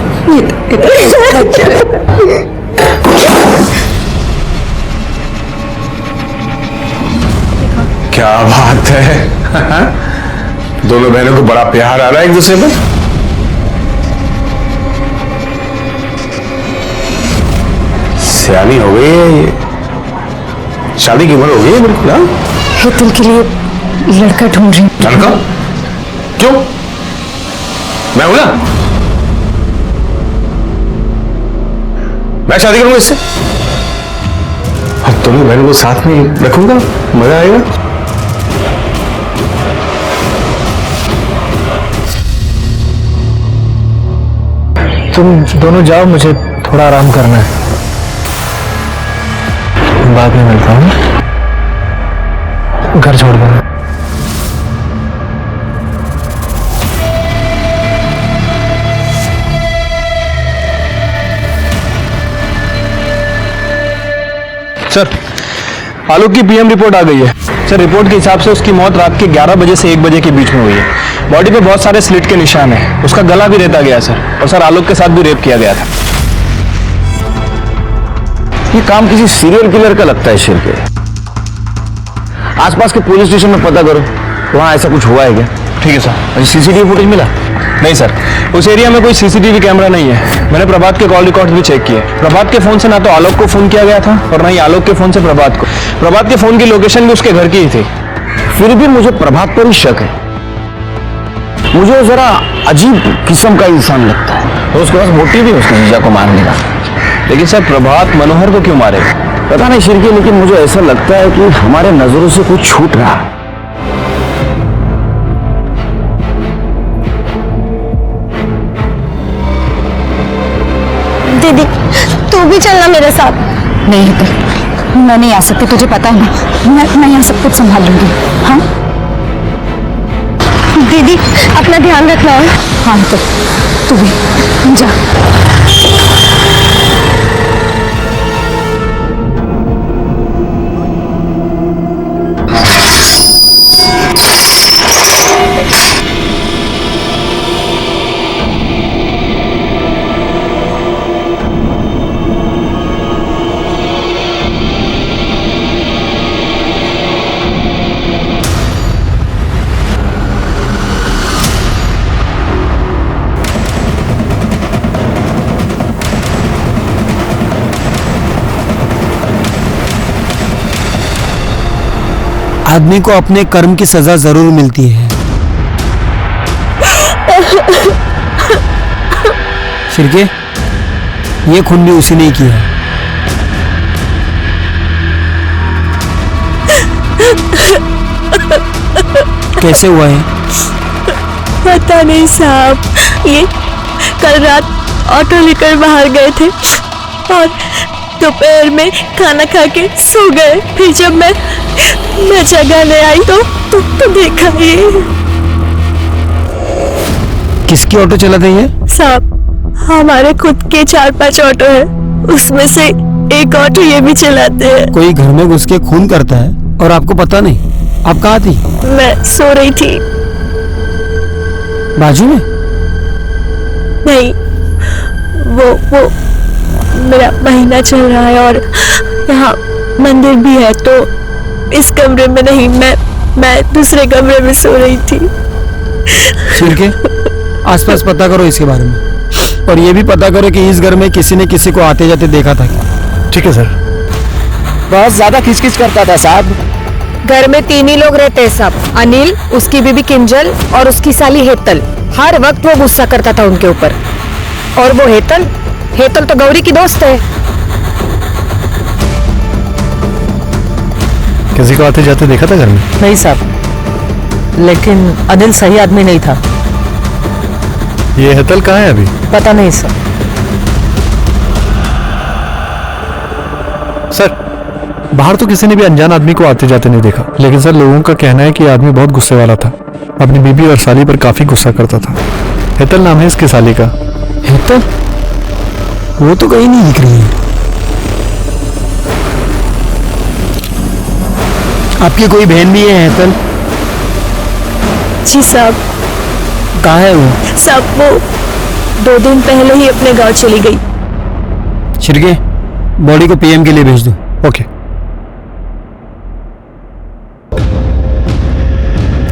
क्या बात है, दोनों बहनों को बड़ा प्यार आ रहा है एक दूसरे में। सियानी हो गई है ये, शादी की उम्र हो गई है बिल्कुल। हितल के लिए लड़का ढूंढ रही हूँ। लड़का? क्यों? मैं हूं ना, मैं शादी करूंगा इससे, और दोनों बहनों को साथ में रखूंगा, मजा आएगा। तुम दोनों जाओ, मुझे थोड़ा आराम करना है, बाद में मिलता हूँ, घर छोड़ देना। सर, आलोक की पीएम रिपोर्ट आ गई है सर। रिपोर्ट के हिसाब से उसकी मौत रात के 11 बजे से 1 बजे के बीच में हुई है। बॉडी पे बहुत सारे स्लिट के निशान हैं, उसका गला भी रेता गया सर, और सर आलोक के साथ भी रेप किया गया था। ये काम किसी सीरियल किलर का लगता है शिरके। आसपास के पुलिस स्टेशन में पता करो, वहां ऐसा कुछ हुआ है क्या? ठीक है सर। सीसीटीवी फुटेज मिला? नहीं सर, उस एरिया में कोई सीसीटीवी कैमरा नहीं है। मैंने प्रभात के कॉल रिकॉर्ड भी चेक किए। प्रभात के फोन से ना तो आलोक को फोन किया गया था और ना ही आलोक के फोन से प्रभात को। प्रभात के फोन की लोकेशन भी उसके घर की ही थी। फिर भी मुझे प्रभात पर ही शक है, मुझे जरा अजीब किस्म का इंसान लगता है, और उसके पास मोटिव भी है उसने जीजा को मारने का। लेकिन सर प्रभात मनोहर को क्यों मारेगा? पता नहीं शिरके, लेकिन मुझे ऐसा लगता है कि हमारे नजरों से कुछ छूट रहा है। दीदी तू भी चलना मेरे साथ। नहीं हितल, मैं नहीं आ सकती, तुझे पता है ना, मैं यहाँ सब कुछ संभाल लूंगी। हाँ दीदी, अपना ध्यान रखना है। हाँ हितल, तू भी जा। आदमी को अपने कर्म की सजा जरूर मिलती है। शिर्के, ये खून भी उसी ने किया। कैसे हुआ है? पता नहीं साहब, ये कल रात ऑटो लेकर बाहर गए थे और दोपहर में खाना खा के सो गए। फिर जब मैं जगाने आई तो देखा ये। किसकी ऑटो चला रही है? साहब, हमारे खुद के 4-5 ऑटो है, उसमें से एक ऑटो ये भी चलाते हैं। कोई घर में घुस के खून करता है और आपको पता नहीं? आप कहाँ थी? मैं सो रही थी। बाजू में? नहीं, वो मेरा महीना चल रहा है और यहाँ मंदिर भी है, तो इस कमरे में नहीं, मैं दूसरे कमरे में सो रही थी। शिर्के, आसपास पता करो इसके बारे में और ये भी पता करो कि इस घर में किसी ने किसी को आते जाते देखा था क्या? ठीक है सर। बहुत ज्यादा खिचखिच करता था साहब। घर में 3 ही लोग रहते हैं साहब, अनिल, उसकी बीबी किंजल और उसकी साली हेतल। हर वक्त वो गुस्सा करता था उनके ऊपर। और वो हेतल तो गौरी की दोस्त है। किसी को आते जाते देखा था घर में? नहीं साहब, लेकिन अनिल सही आदमी नहीं था। ये हेतल कहाँ है अभी? पता नहीं सर। सर, बाहर तो किसी ने भी अनजान आदमी को आते जाते नहीं देखा, लेकिन सर लोगों का कहना है कि ये आदमी बहुत गुस्से वाला था, अपनी बीबी और साली पर काफी गुस्सा करता था। हेतल नाम है इसकी साली का। हेतल? वो तो कहीं नहीं दिख रही है। आपकी कोई बहन भी है हेतल? जी साहब। कहाँ है वो? साहब, वो 2 दिन पहले ही अपने गांव चली गई। शिर्के, बॉडी को पीएम के लिए भेज दो। ओके।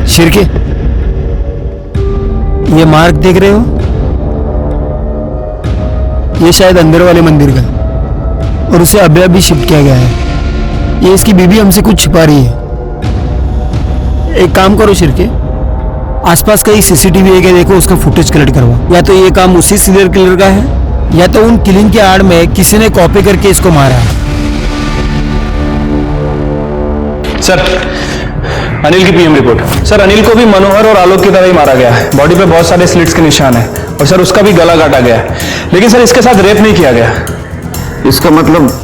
शिर्के, ये मार्ग देख रहे हो? ये शायद अंदर वाले मंदिर का है और उसे अभी अभी शिफ्ट किया गया है। ये इसकी बीबी हमसे कुछ छिपा रही है। एक काम करो शिर्के, आसपास कहीं सीसीटीवी है क्या देखो, उसका फुटेज कलेक्ट करवाओ। या तो ये काम उसी सीरियल किलर का है या तो उन किलिंग के आड़ में किसी ने कॉपी करके इसको मारा है। सर, अनिल की पीएम रिपोर्ट। सर, अनिल को भी मनोहर और आलोक की तरह ही मारा गया है। बॉडी पे बहुत सारे स्लिट्स के निशान है और सर उसका भी गला काटा गया है, लेकिन सर इसके साथ रेप नहीं किया गया। इसका मतलब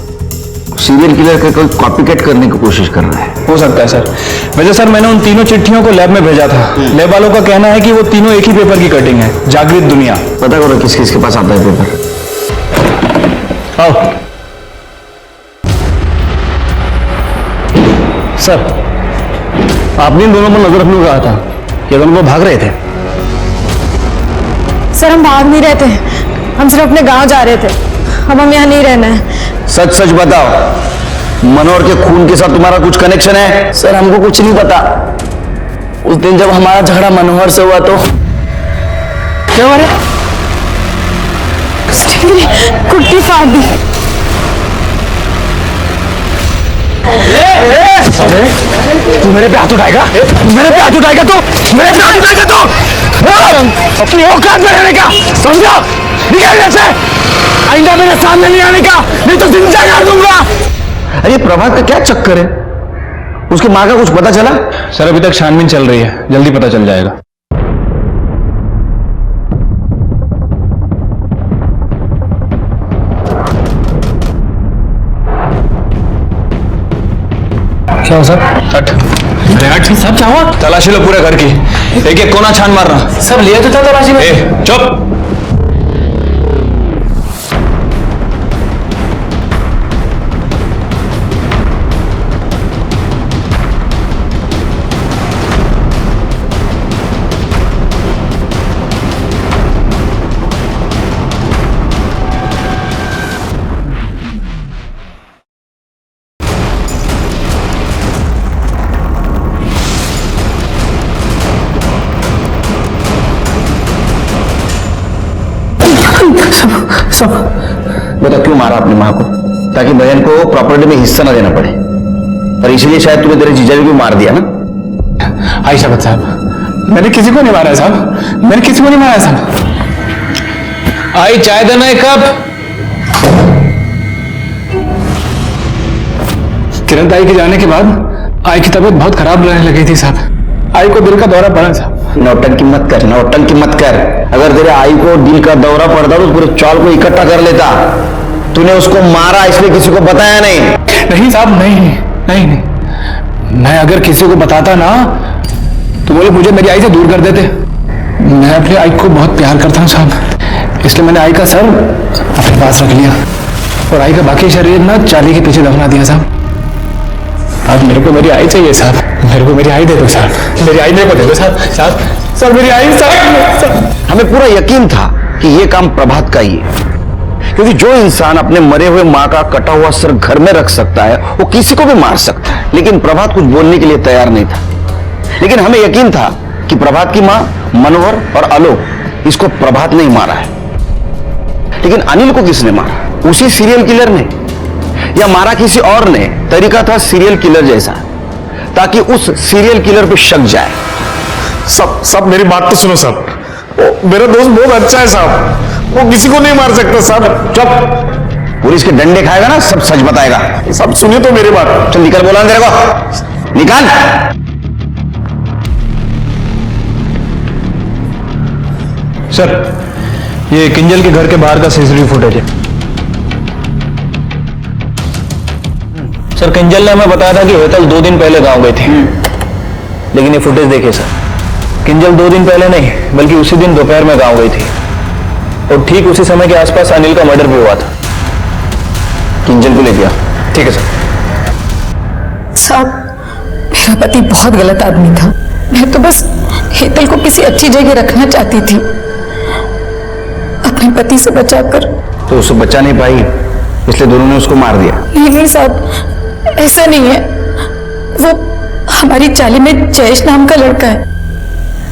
सीरियल किलर का कोई कॉपीकैट करने की कोशिश कर रहा है। हो सकता है सर। वैसे सर मैंने उन तीनों चिट्ठियों को लैब में भेजा था। लैब वालों का कहना है कि वो तीनों एक ही पेपर की कटिंग है, जागृत दुनिया। पता करो किस किस के पास आता है पेपर। आओ सर, आपने इन दोनों पर नजर रखने को कहा था, ये दोनों तो भाग रहे थे। सर, हम भाग नहीं रहे थे, हम सिर्फ अपने गांव जा रहे थे। अब हम यहाँ नहीं रहना है। सच सच बताओ, मनोहर के खून के साथ तुम्हारा कुछ कनेक्शन है? सर हमको कुछ नहीं पता। उस दिन जब हमारा झगड़ा मनोहर से हुआ तो क्या हो रहा है? कुट्टी फाड़ दी। तू मेरे पे हाथ उठाएगा? मेरे पे हाथ उठाएगा तो? मेरे पे हाथ उठाएगा तो? अपनी औकात में रहने का समझा? निकल यहाँ से! आइंदा मेरे सामने नहीं आने का, नहीं तो जिंदा कर दूंगा। अरे प्रभात का क्या चक्कर है? उसकी माँ का कुछ पता चला? सर अभी तक छानबीन चल रही है, जल्दी पता चल जाएगा। क्या हो सर? हट। अरे हट सब, क्या हुआ? तलाशी लो पूरे घर की, एक एक कोना छान मारना। सब लिया तो था तलाशी में। चुप। सब बता क्यों मारा अपनी माँ को? ताकि बहन को प्रॉपर्टी में हिस्सा ना देना पड़े, और इसीलिए शायद तूने तेरे जीजा को मार दिया ना? आयशा भट्ट साहब, मैंने किसी को नहीं मारा है साहब, मैंने किसी को नहीं मारा है साहब। आई चाय देना एक कप। किरण ताई के जाने के बाद आई की तबीयत बहुत खराब रहने लगी थी साहब। आई को दिल का दौरा पड़ा साहब। नौटंकी मत कर, नौटंकी मत कर। अगर तेरे आई को दिल का दौरा पड़ता तो पूरे चौल को इकट्ठा कर लेता। तूने उसको मारा इसलिए किसी को बताया नहीं? नहीं साहब, नहीं नहीं नहीं, मैं अगर किसी को बताता ना तो वो लोग मुझे मेरी आई से दूर कर देते। मैं अपनी आई को बहुत प्यार करता हूँ साहब, इसलिए मैंने आई का सर अपने पास रख लिया और आई का बाकी शरीर ना चाली के पीछे दफना दिया साहब। अब मेरे को मेरी आई चाहिए साहब, मेरे को मेरी आई दे दो साहब, मेरी आई मेरे को दे दो साहब। साहब सर मेरी आई साहब। हमें पूरा यकीन था कि ये काम प्रभात का ही है, क्योंकि जो इंसान अपने मरे हुए माँ का कटा हुआ सर घर में रख सकता है वो किसी को भी मार सकता है। लेकिन प्रभात कुछ बोलने के लिए तैयार नहीं था। लेकिन हमें यकीन था कि प्रभात की माँ मनोहर और आलोक, इसको प्रभात नहीं मारा है। लेकिन अनिल को किसने मारा? उसी सीरियल किलर ने, या मारा किसी और ने? तरीका था सीरियल किलर जैसा, ताकि उस सीरियल किलर पे शक जाए। सब मेरी बात तो सुनो साहब, मेरा दोस्त बहुत अच्छा है साहब, वो किसी को नहीं मार सकता साहब। चुप, पुलिस के डंडे खाएगा ना सब सच बताएगा। सब सुनिए तो मेरी बात। चल निकल, बोला तेरे को निकाल। सर ये किंजल के घर के बाहर का सीसीटीवी फुटेज है। सर किंजल ने हमें बताया था कि हेतल 2 दिन पहले गांव गई थी, लेकिन ये फुटेज देखिए सर, किंजल 2 दिन पहले नहीं बल्कि उसी दिन दोपहर में गांव गई थी, और ठीक उसी समय के आसपास अनिल का मर्डर भी हुआ था। किंजल को ले गया। ठीक है सर। साहब मेरा पति बहुत गलत आदमी था, मैं तो बस हेतल को किसी अच्छी जगह रखना चाहती थी, अपने पति से बचाकर। तो उससे बचा नहीं पाई, इसलिए दोनों ने उसको मार दिया। नहीं साहब, ऐसा नहीं है। वो हमारी चाली में जयेश नाम का लड़का है।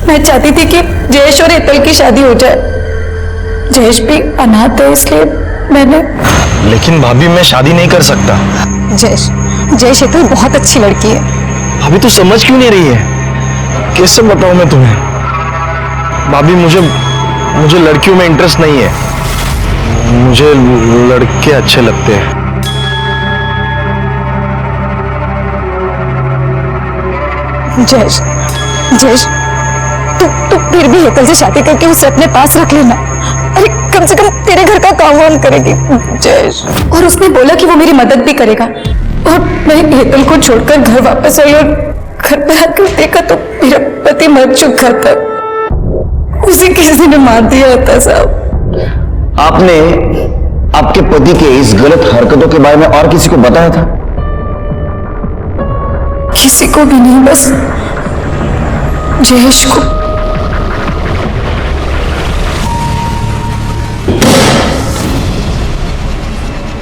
मैं चाहती थी कि जयेश और हेतल की शादी हो जाए। जयेश भी अनाथ है, इसलिए मैंने। लेकिन भाभी मैं शादी नहीं कर सकता। जयेश हेतल बहुत अच्छी लड़की है। भाभी तू समझ क्यों नहीं रही है? कैसे बताऊं मैं तुम्हें? भाभी मुझे लड़कियों में इंटरेस्ट नहीं है, मुझे लड़के अच्छे लगते हैं। जयेश तू फिर भी हेतल से शादी करके उसे अपने पास रख लेना। अरे कम से कम तेरे घर का काम वाम करेगी जयेश। और उसने बोला कि वो मेरी मदद भी करेगा। और मैं हेतल को छोड़कर घर वापस आई और घर पर आकर देखा तो मेरा पति मर चुका था। उसे किसी ने मार दिया होता साहब। आपने आपके पति के इस गलत हरकतों के बारे में और किसी को बताया था? किसी को भी नहीं, बस जयेश को।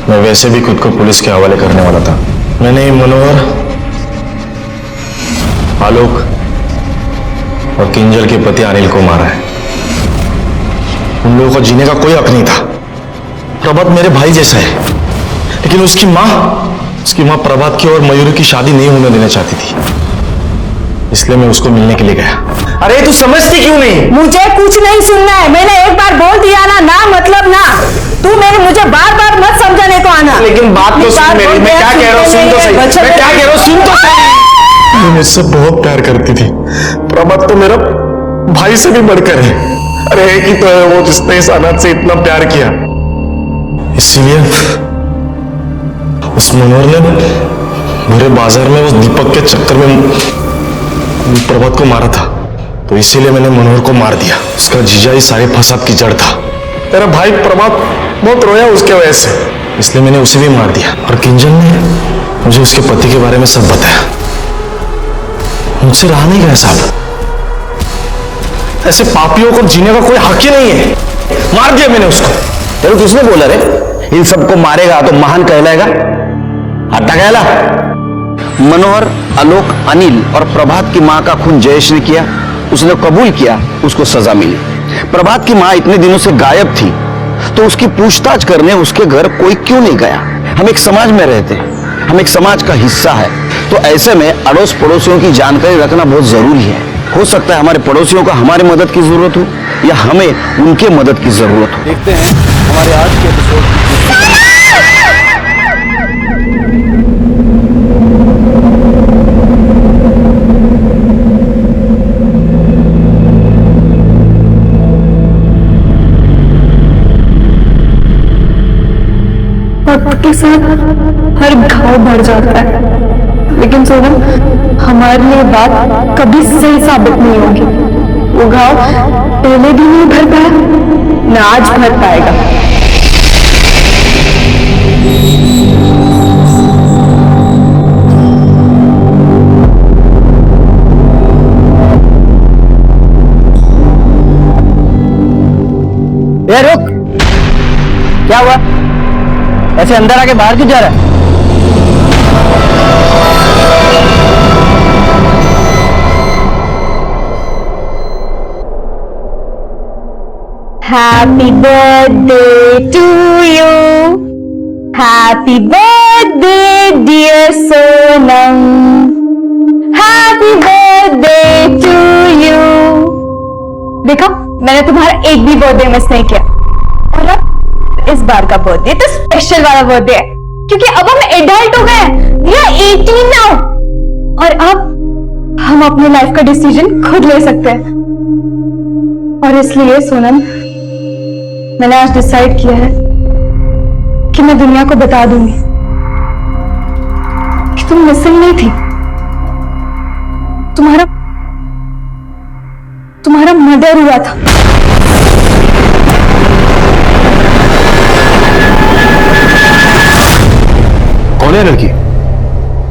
मैं वैसे भी खुद को पुलिस के हवाले करने वाला था। मैंने मनोहर, आलोक और किंजल के पति अनिल को मारा है। उन लोगों को जीने का कोई हक नहीं था। प्रभात मेरे भाई जैसा है, लेकिन उसकी माँ प्रभात की और मयूरी की शादी नहीं होने देना चाहती थी, इसलिए मैं उसको मिलने के लिए गया। अरे तू समझती क्यों नहीं? मुझे कुछ नहीं सुनना है, मैंने एक बार बोल दिया ना मतलब ना। तू मुझे बार बार मत समझाने को आना। लेकिन बात तो सुन मेरी, मैं क्या कह रहा हूँ सुन तो सही, मैं क्या कह रहा हूँ सुन तो सही। मैं मुझसे बहुत प्यार करती थी। प्रभात तो मेरा भाई से भी बढ़कर है। अरे एक ही तो है वो जिसने इस अनाथ से इतना प्यार किया। इसीलिए उस मनोहर ने पूरे बाजार में उस दीपक के चक्कर में प्रभात को मारा था, तो इसीलिए मैंने मनोहर को मार दिया। उसका जीजा ही सारे फसाद की जड़ था। तेरा भाई प्रभात बहुत रोया उसके वजह से, इसलिए मैंने उसे भी मार दिया। और किंजल ने मुझे उसके पति के बारे में सब बताया। मुझसे रहा नहीं गया साहब। ऐसे पापियों को जीने का कोई हक ही नहीं है। मार दिया मैंने उसको। तेरे किसने बोला रे इन सबको मारेगा तो महान कहलाएगा? हत्या कहला। मनोहर, आलोक, अनिल और प्रभात की मां का खून जयेश ने किया। उसने कबूल किया, उसको सजा मिली। प्रभात की मां इतने दिनों से गायब थी, तो उसकी पूछताछ करने उसके घर कोई क्यों नहीं गया? हम एक समाज में रहते हैं, हम एक समाज का हिस्सा है, तो ऐसे में अड़ोस पड़ोसियों की जानकारी रखना बहुत जरूरी है। हो सकता है हमारे पड़ोसियों को हमारी मदद की जरूरत हो या हमें उनके मदद की जरूरत हो। देखते हैं हमारे आज के एपिसोड वक्त के साथ हर घाव बढ़ जाता है, लेकिन सोनम हमारे लिए बात कभी सही साबित नहीं होगी। वो घाव पहले भी नहीं भर पाया, न आज भर पाएगा। ए रुक, क्या हुआ? ऐसे अंदर आके बाहर क्यों जा रहा है? Happy birthday to you. Happy birthday dear Sonam. Happy birthday to you. देखो मैंने तुम्हारा एक भी बर्थडे मिस नहीं किया, और अब इस बार का बर्थडे तो स्पेशल वाला बर्थडे है, क्योंकि अब हम एडल्ट हो गए, वी आर 18 नाउ, और अब हम अपनी लाइफ का डिसीजन खुद ले सकते हैं। और इसलिए सोनम मैंने आज डिसाइड किया है कि मैं दुनिया को बता दूंगी कि तुम मिसिंग नहीं थी, तुम्हारा मर्डर हुआ था। कौन है लड़की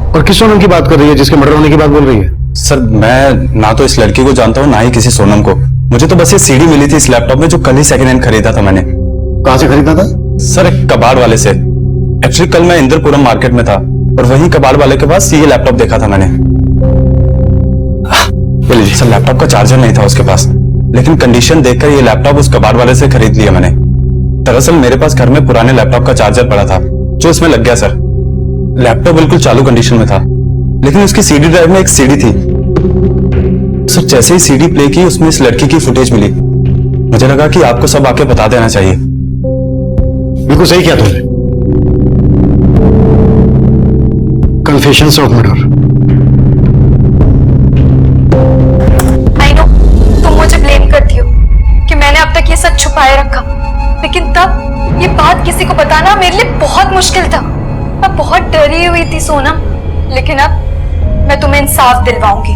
और किस सोनम की बात कर रही है जिसके मर्डर होने की बात बोल रही है? सर मैं ना तो इस लड़की को जानता हूँ ना ही किसी सोनम को। मुझे तो बस ये सीडी मिली थी इस लैपटॉप में जो कल ही सेकंड हैंड खरीदा था मैंने। कहां से खरीदा था? सर एक कबाड़ वाले से। एक्चुअली कल मैं इंद्रपुरम मार्केट में था और वहीं कबाड़ वाले के पास ये लैपटॉप देखा था मैंने। सर लैपटॉप का चार्जर नहीं था उसके पास, लेकिन कंडीशन देखकर ये लैपटॉप उस कबाड़ वाले से खरीद लिया मैंने। दरअसल मेरे पास घर में पुराने लैपटॉप का चार्जर पड़ा था जो इसमें लग गया सर। लैपटॉप बिल्कुल चालू कंडीशन में था, लेकिन उसकी सीडी ड्राइव में एक सीडी थी। सर जैसे ही सीडी प्ले की उसमें इस लड़की की फुटेज मिली। मुझे लगा कि आपको सब आके बता देना चाहिए। बिल्कुल सही किया तुमने। Confessions of murder. I know तुम मुझे ब्लेम करती हो कि मैंने अब तक ये सच छुपाए रखा, लेकिन तब ये बात किसी को बताना मेरे लिए बहुत मुश्किल था। मैं बहुत डरी हुई थी सोनम, लेकिन अब मैं तुम्हें इंसाफ दिलवाऊंगी।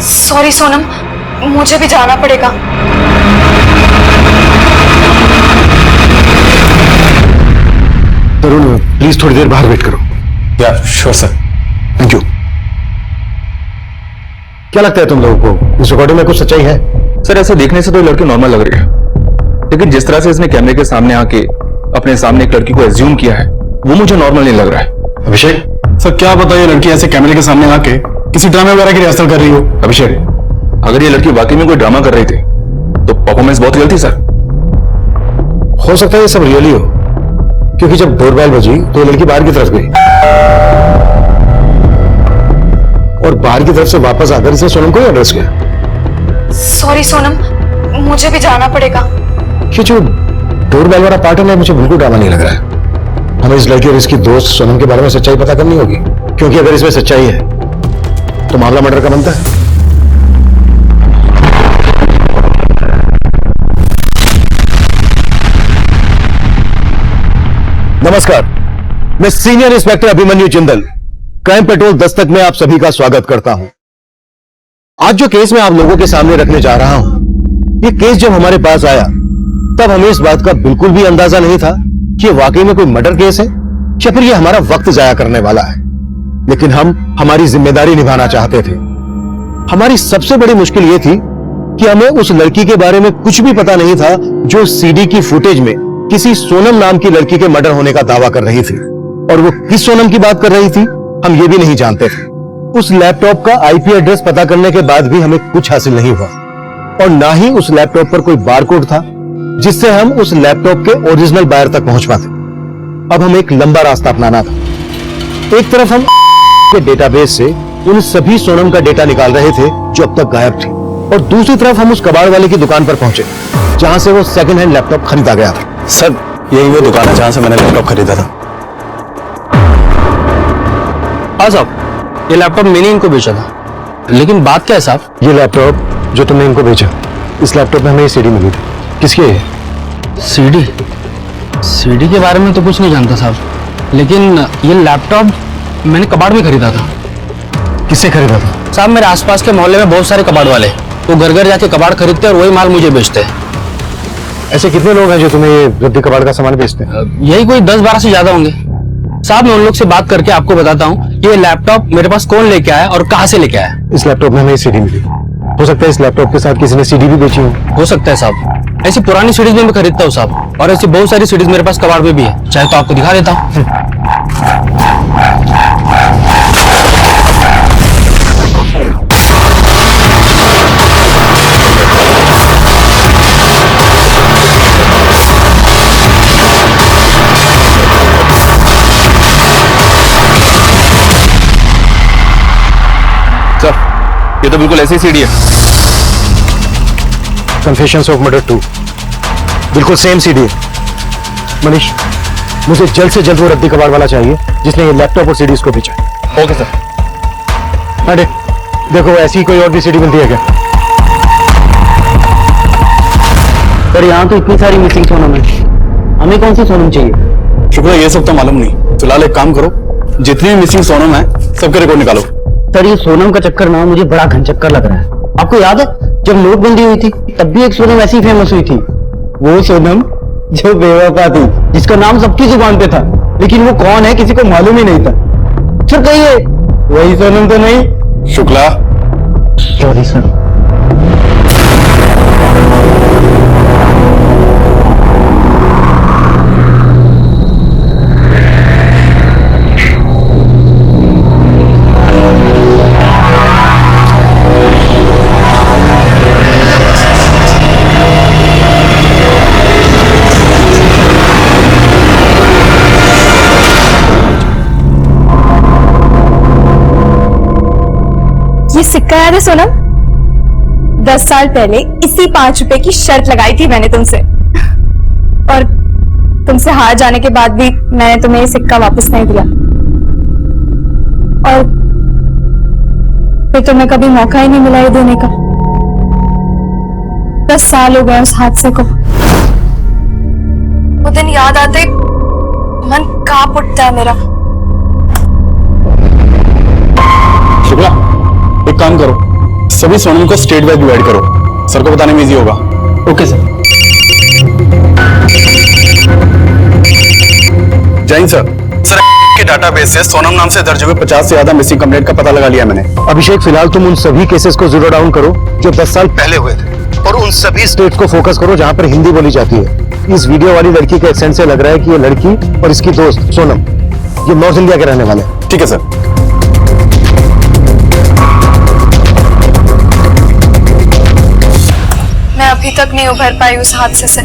सॉरी सोनम, मुझे भी जाना पड़ेगा। तरुण प्लीज थोड़ी देर बाहर वेट करो। या श्योर सर। Thank you. क्या लगता है तुम लोगों को इस रिकॉर्डिंग में कुछ सच्चाई है? सर ऐसे देखने से तो लड़की नॉर्मल लग रही है, लेकिन जिस तरह से इसने कैमरे के सामने आके अपने सामने एक लड़की को एज्यूम किया है वो मुझे नॉर्मल नहीं लग रहा है। अभिषेक सर क्या पता ये लड़की ऐसे कैमरे के सामने आके किसी ड्रामे वगैरह की रिहर्सल कर रही हो। अभिषेक अगर ये लड़की वाकई में कोई ड्रामा कर रही थी तो परफॉर्मेंस बहुत रियल थी सर। हो सकता है ये सब रियल ही हो, क्योंकि जब डोरबेल बजी तो ये लड़की बाहर की तरफ गई और बाहर की तरफ से वापस आकर इसे सोनम को एड्रेस किया। सॉरी सोनम, मुझे भी जाना पड़ेगा। ये जो डोरबेल वाला पार्ट है मुझे बिल्कुल ड्रामा नहीं लग रहा है। हमें इस लड़की और इसकी दोस्त सोनम के बारे में सच्चाई पता करनी होगी, क्योंकि अगर इसमें सच्चाई है तो मामला मर्डर का बनता है। नमस्कार, मैं senior inspector Abhimanyu Jindal, crime petrol Dastak में आप सभी का स्वागत करता हूं। आज जो केस मैं आप लोगों के सामने रखने जा रहा हूं, ये केस जब हमारे पास आया तब हमें इस बात का बिल्कुल भी अंदाजा नहीं था कि ये वाकई में कोई मर्डर केस है या फिर ये हमारा वक्त जाया करने वाला है। लेकिन हम हमारी जिम्मेदारी निभाना चाहते थे। हमारी सबसे बड़ी मुश्किल ये थी कि हमें उस लड़की के बारे में कुछ भी पता नहीं था जो सीडी की फुटेज में किसी सोनम नाम की लड़की के मर्डर होने का दावा कर रही थी, और वो किस सोनम की बात कर रही थी हम ये भी नहीं जानते थे। उस लैपटॉप का आईपी एड्रेस पता करने के बाद भी हमें कुछ हासिल नहीं हुआ और ना ही उस लैपटॉप पर कोई बारकोड था जिससे हम उस लैपटॉप के ओरिजिनल बायर तक पहुंच पाते। अब हमें एक लंबा रास्ता अपनाना था। एक तरफ हम के डेटाबेस से उन सभी सोनम का डेटा निकाल रहे थे जो अब तक गायब थे और दूसरी तरफ हम उस कबाड़ वाले की दुकान पर पहुंचे जहां से वो सेकंड हैंड लैपटॉप खरीदा गया था। सर यही वो दुकान है जहां से मैंने लैपटॉप खरीदा था। हाँ साहब, ये लैपटॉप मैंने इनको बेचा था। लेकिन बात क्या है साहब? ये लैपटॉप जो तुमने इनको बेचा, इस लैपटॉप में हमें ये सीडी मिली थी। किसकी है? सीडी? सीडी के बारे में तो कुछ नहीं जानता साहब, लेकिन ये लैपटॉप मैंने कबाड़ में खरीदा था। किससे खरीदा था? साहब मेरे आसपास के मोहल्ले में बहुत सारे कबाड़ वाले, वो घर घर जाके कबाड़ खरीदते हैं और वही माल मुझे बेचते हैं। ऐसे कितने लोग हैं जो तुम्हें ये रद्दी कबाड़ का सामान बेचते हैं? यही कोई 10-12 से ज्यादा होंगे साहब। मैं उन लोग से बात करके आपको बताता हूँ ये लैपटॉप मेरे पास कौन लेके आया और कहाँ से लेके आया। इस लैपटॉप में हमें सीडी मिली। हो सकता है इस लैपटॉप के साथ किसी ने सीडी भी बेची हो सकता है साहब। ऐसी पुरानी सीडीज में मैं खरीदता हूँ साहब, और ऐसी बहुत सारी सीडीज मेरे पास कबाड़ में भी है, चाहे तो आपको दिखा देता हूँ। सर ये तो बिल्कुल ऐसी सीडी है। कन्फेशंस ऑफ मर्डर 2, बिल्कुल सेम सीडी है। मनीष, मुझे जल्द से जल्द वो रद्दी कबाड़ वाला चाहिए जिसने ये लैपटॉप और सीडीज को बेचा। Okay sir. अरे देखो ऐसी कोई और भी सीडी मिलती है क्या? पर यहाँ तो इतनी सारी मिसिंग सोनम है, हमें कौन सी सोनम चाहिए? शुक्र ये सब तो मालूम नहीं। फिलहाल एक काम करो, जितनी भी मिसिंग सोनम है सबके रिकॉर्ड निकालो। सर ये सोनम का चक्कर ना मुझे बड़ा घन चक्कर लग रहा है। आपको याद है जब नोटबंदी हुई थी तब भी एक सोनम ऐसी फेमस हुई थी, वो सोनम जो बेवफा थी, जिसका नाम सबकी जुबान पे था, लेकिन वो कौन है किसी को मालूम ही नहीं था। सर कहिए वही सोनम तो नहीं? शुक्ला। Sorry sir. ये सिक्का याद है सोनम? 10 साल पहले इसी 5 रुपए की शर्त लगाई थी मैंने तुमसे, और तुमसे हार जाने के बाद भी मैंने तुम्हें ये सिक्का वापस नहीं दिया, और फिर तुम्हें कभी मौका ही नहीं मिला ये देने का। 10 साल हो गए उस हादसे को। वो दिन याद आते मन कांप उठता है मेरा। शुक्ला एक काम करो, सभी सोनम को स्टेट वाइज डिवाइड करो, सर को बताने में इजी होगा। Okay sir. जय हिंद सर। सर के डाटाबेस से सोनम नाम से दर्ज हुए 50 से ज्यादा मिसिंग कंप्लेंट का पता लगा लिया मैंने। अभिषेक फिलहाल तुम उन सभी केसेस को जीरो डाउन करो जो 10 साल पहले हुए थे और उन सभी स्टेट्स को फोकस करो जहां पर हिंदी बोली जाती है। इस वीडियो वाली लड़की के एक्सेंट से लग रहा है कि ये लड़की और इसकी दोस्त सोनम ये नॉर्थ इंडिया के रहने वाले हैं। ठीक है सर। मैं अभी तक नहीं उभर पाई उस हादसे से,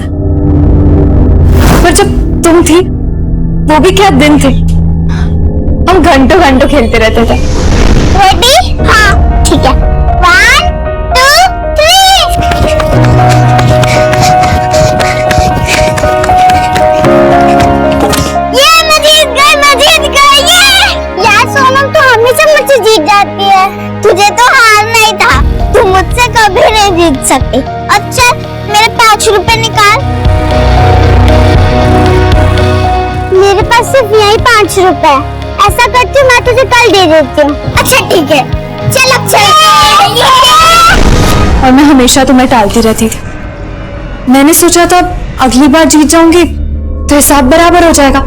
पर जब तुम थी वो भी क्या दिन थे। हम घंटों घंटों खेलते रहते थे। रेडी? हाँ ठीक है। 1 2 3। ये मैं जीत गई ये। यार सोनम तो हमेशा मुझसे जीत जाती है, तुझे तो हारना ही था, तू मुझसे कभी नहीं जीत सकती। अच्छा मेरे 5 रुपए निकाल। मेरे पास सिर्फ यही 5 रुपए है। ऐसा करती हूँ मैं तुझे कल दे देती हूँ। अच्छा ठीक है चल अब चल। और मैं हमेशा तुम्हें टालती रहती थी। मैंने सोचा था अगली बार जीत जाऊंगी तो हिसाब बराबर हो जाएगा,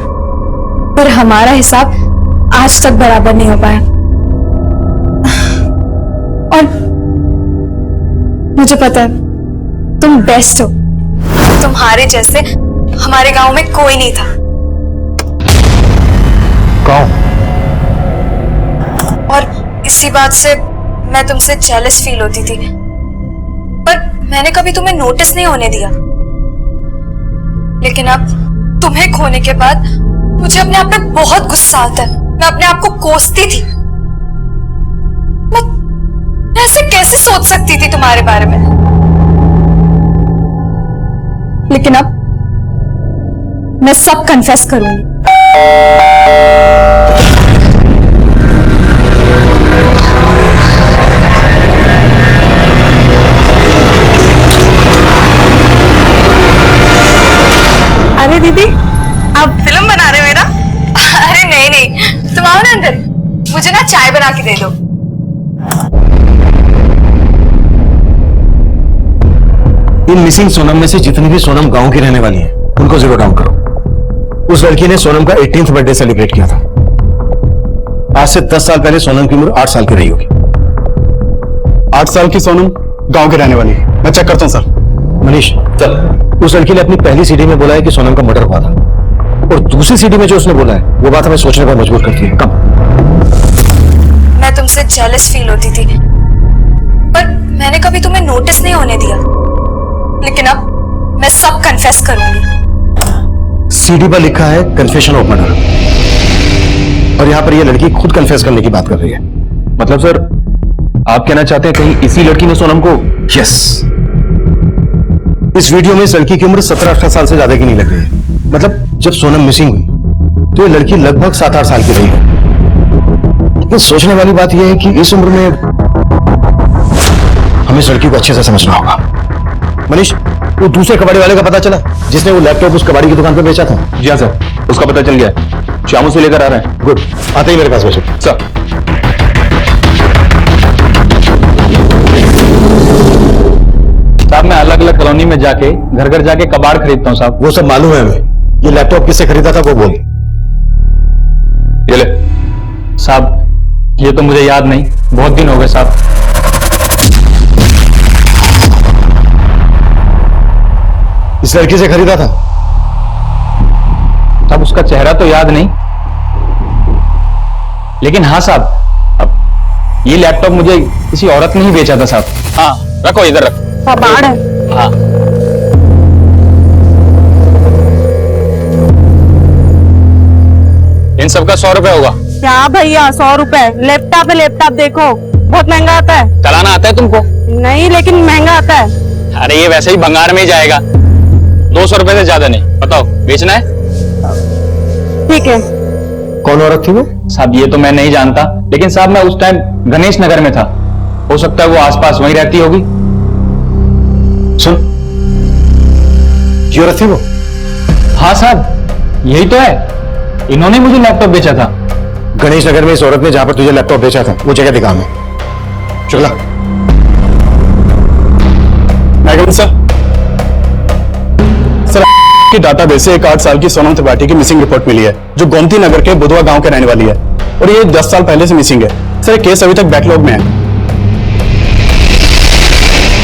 पर हमारा हिसाब आज तक बराबर नहीं हो पाया। और मुझे पता है तुम बेस्ट हो, तुम्हारे जैसे हमारे गांव में कोई नहीं था। गांव? और इसी बात से मैं तुमसे जेलस फील होती थी, पर मैंने कभी तुम्हें नोटिस नहीं होने दिया। लेकिन अब तुम्हें खोने के बाद मुझे अपने आप पे बहुत गुस्सा आता है। मैं अपने आप को कोसती थी। मैं ऐसे कैसे सोच सकती थी तुम्हारे बारे में। लेकिन अब मैं सब कन्फेस करूंगी। अरे दीदी, आप फिल्म बना रहे हो मेरा? अरे नहीं नहीं, तुम आओ ना अंदर, मुझे ना चाय बना के दे दो। इन मिसिंग सोनम में से जितनी भी सोनम गांव की रहने वाली है उनको जीरो डाउन करो। उस लड़की ने सोनम का 18th बर्थडे सेलिब्रेट किया था। आज से 10 साल पहले सोनम की उम्र 8 साल की रही होगी। 8 साल की सोनम गांव की रहने वाली है। मैं चेक करता हूं सर। मनीष चल, उस लड़की ने अपनी पहली सीडी में बोला है कि सोनम का मर्डर हुआ था, और दूसरी सीडी में जो उसने बोला है वो बात हमें सोचने पर मजबूर करती है। कब? मैं तुमसे जेलस फील होती थी, पर मैंने कभी तुम्हें नोटिस नहीं होने दिया। लेकिन अब मैं सब कन्फेस करूंगी। सीडी पर लिखा है कन्फेशन ऑफ मर्डर, और यहां पर यह लड़की खुद कन्फेस करने की बात कर रही है। मतलब सर, आप कहना चाहते हैं कहीं इसी लड़की ने सोनम को? यस। इस वीडियो में इस लड़की की उम्र 17-18 साल से ज्यादा की नहीं लग रही है। मतलब जब सोनम मिसिंग हुई तो ये लड़की लगभग 7-8 साल की रही है। लेकिन सोचने वाली बात यह है कि इस उम्र में हमें इस लड़की को अच्छे से समझना होगा। मनीष, वो दूसरे कबाड़ी वाले का पता चला जिसने वो लैपटॉप उस कबाड़ी की दुकान पर बेचा था? जी हाँ सर, उसका पता चल गया है। शामू से लेकर आ रहे हैं। गुड, आते ही मेरे पास बेचो सर। साहब मैं अलग अलग कॉलोनी में जाके घर घर जाके कबाड़ खरीदता हूँ साहब। वो सब मालूम है हमें। ये लैपटॉप किससे खरीदा था वो बोल। ये ले साहब, ये तो मुझे याद नहीं, बहुत दिन हो गए साहब। इस लड़की से खरीदा था? साहब उसका चेहरा तो याद नहीं, लेकिन हाँ साहब, अब ये लैपटॉप मुझे किसी औरत ने ही बेचा था साहब। हाँ रखो, इधर रखो। कबाड़ है। हाँ इन सबका 100 रुपए होगा। क्या भैया 100 रुपए? लैपटॉप है, लैपटॉप देखो बहुत महंगा आता है। चलाना आता है तुमको? नहीं, लेकिन महंगा आता है। अरे ये वैसे ही भंगार में ही जाएगा, 200 रुपए से ज्यादा नहीं। बताओ बेचना है? ठीक है। कौन औरत थी वो? साहब ये तो मैं नहीं जानता, लेकिन साहब मैं उस टाइम गणेश नगर में था, हो सकता है वो आसपास वहीं रहती होगी। सुन, ये औरत थी वो? हाँ साहब यही तो है, इन्होंने मुझे लैपटॉप बेचा था। गणेश नगर में इस औरत ने जहां पर तुझे लैपटॉप बेचा था वो जगह दिखा हमें। चला। सर की डाटाबेस से एक 8 साल की सोनम त्रिपाठी की मिसिंग रिपोर्ट मिली है, जो गोमती नगर के बुधवा गांव के रहने वाली है, और ये 10 साल पहले से मिसिंग है। सर ये केस अभी तक बैकलॉग में है।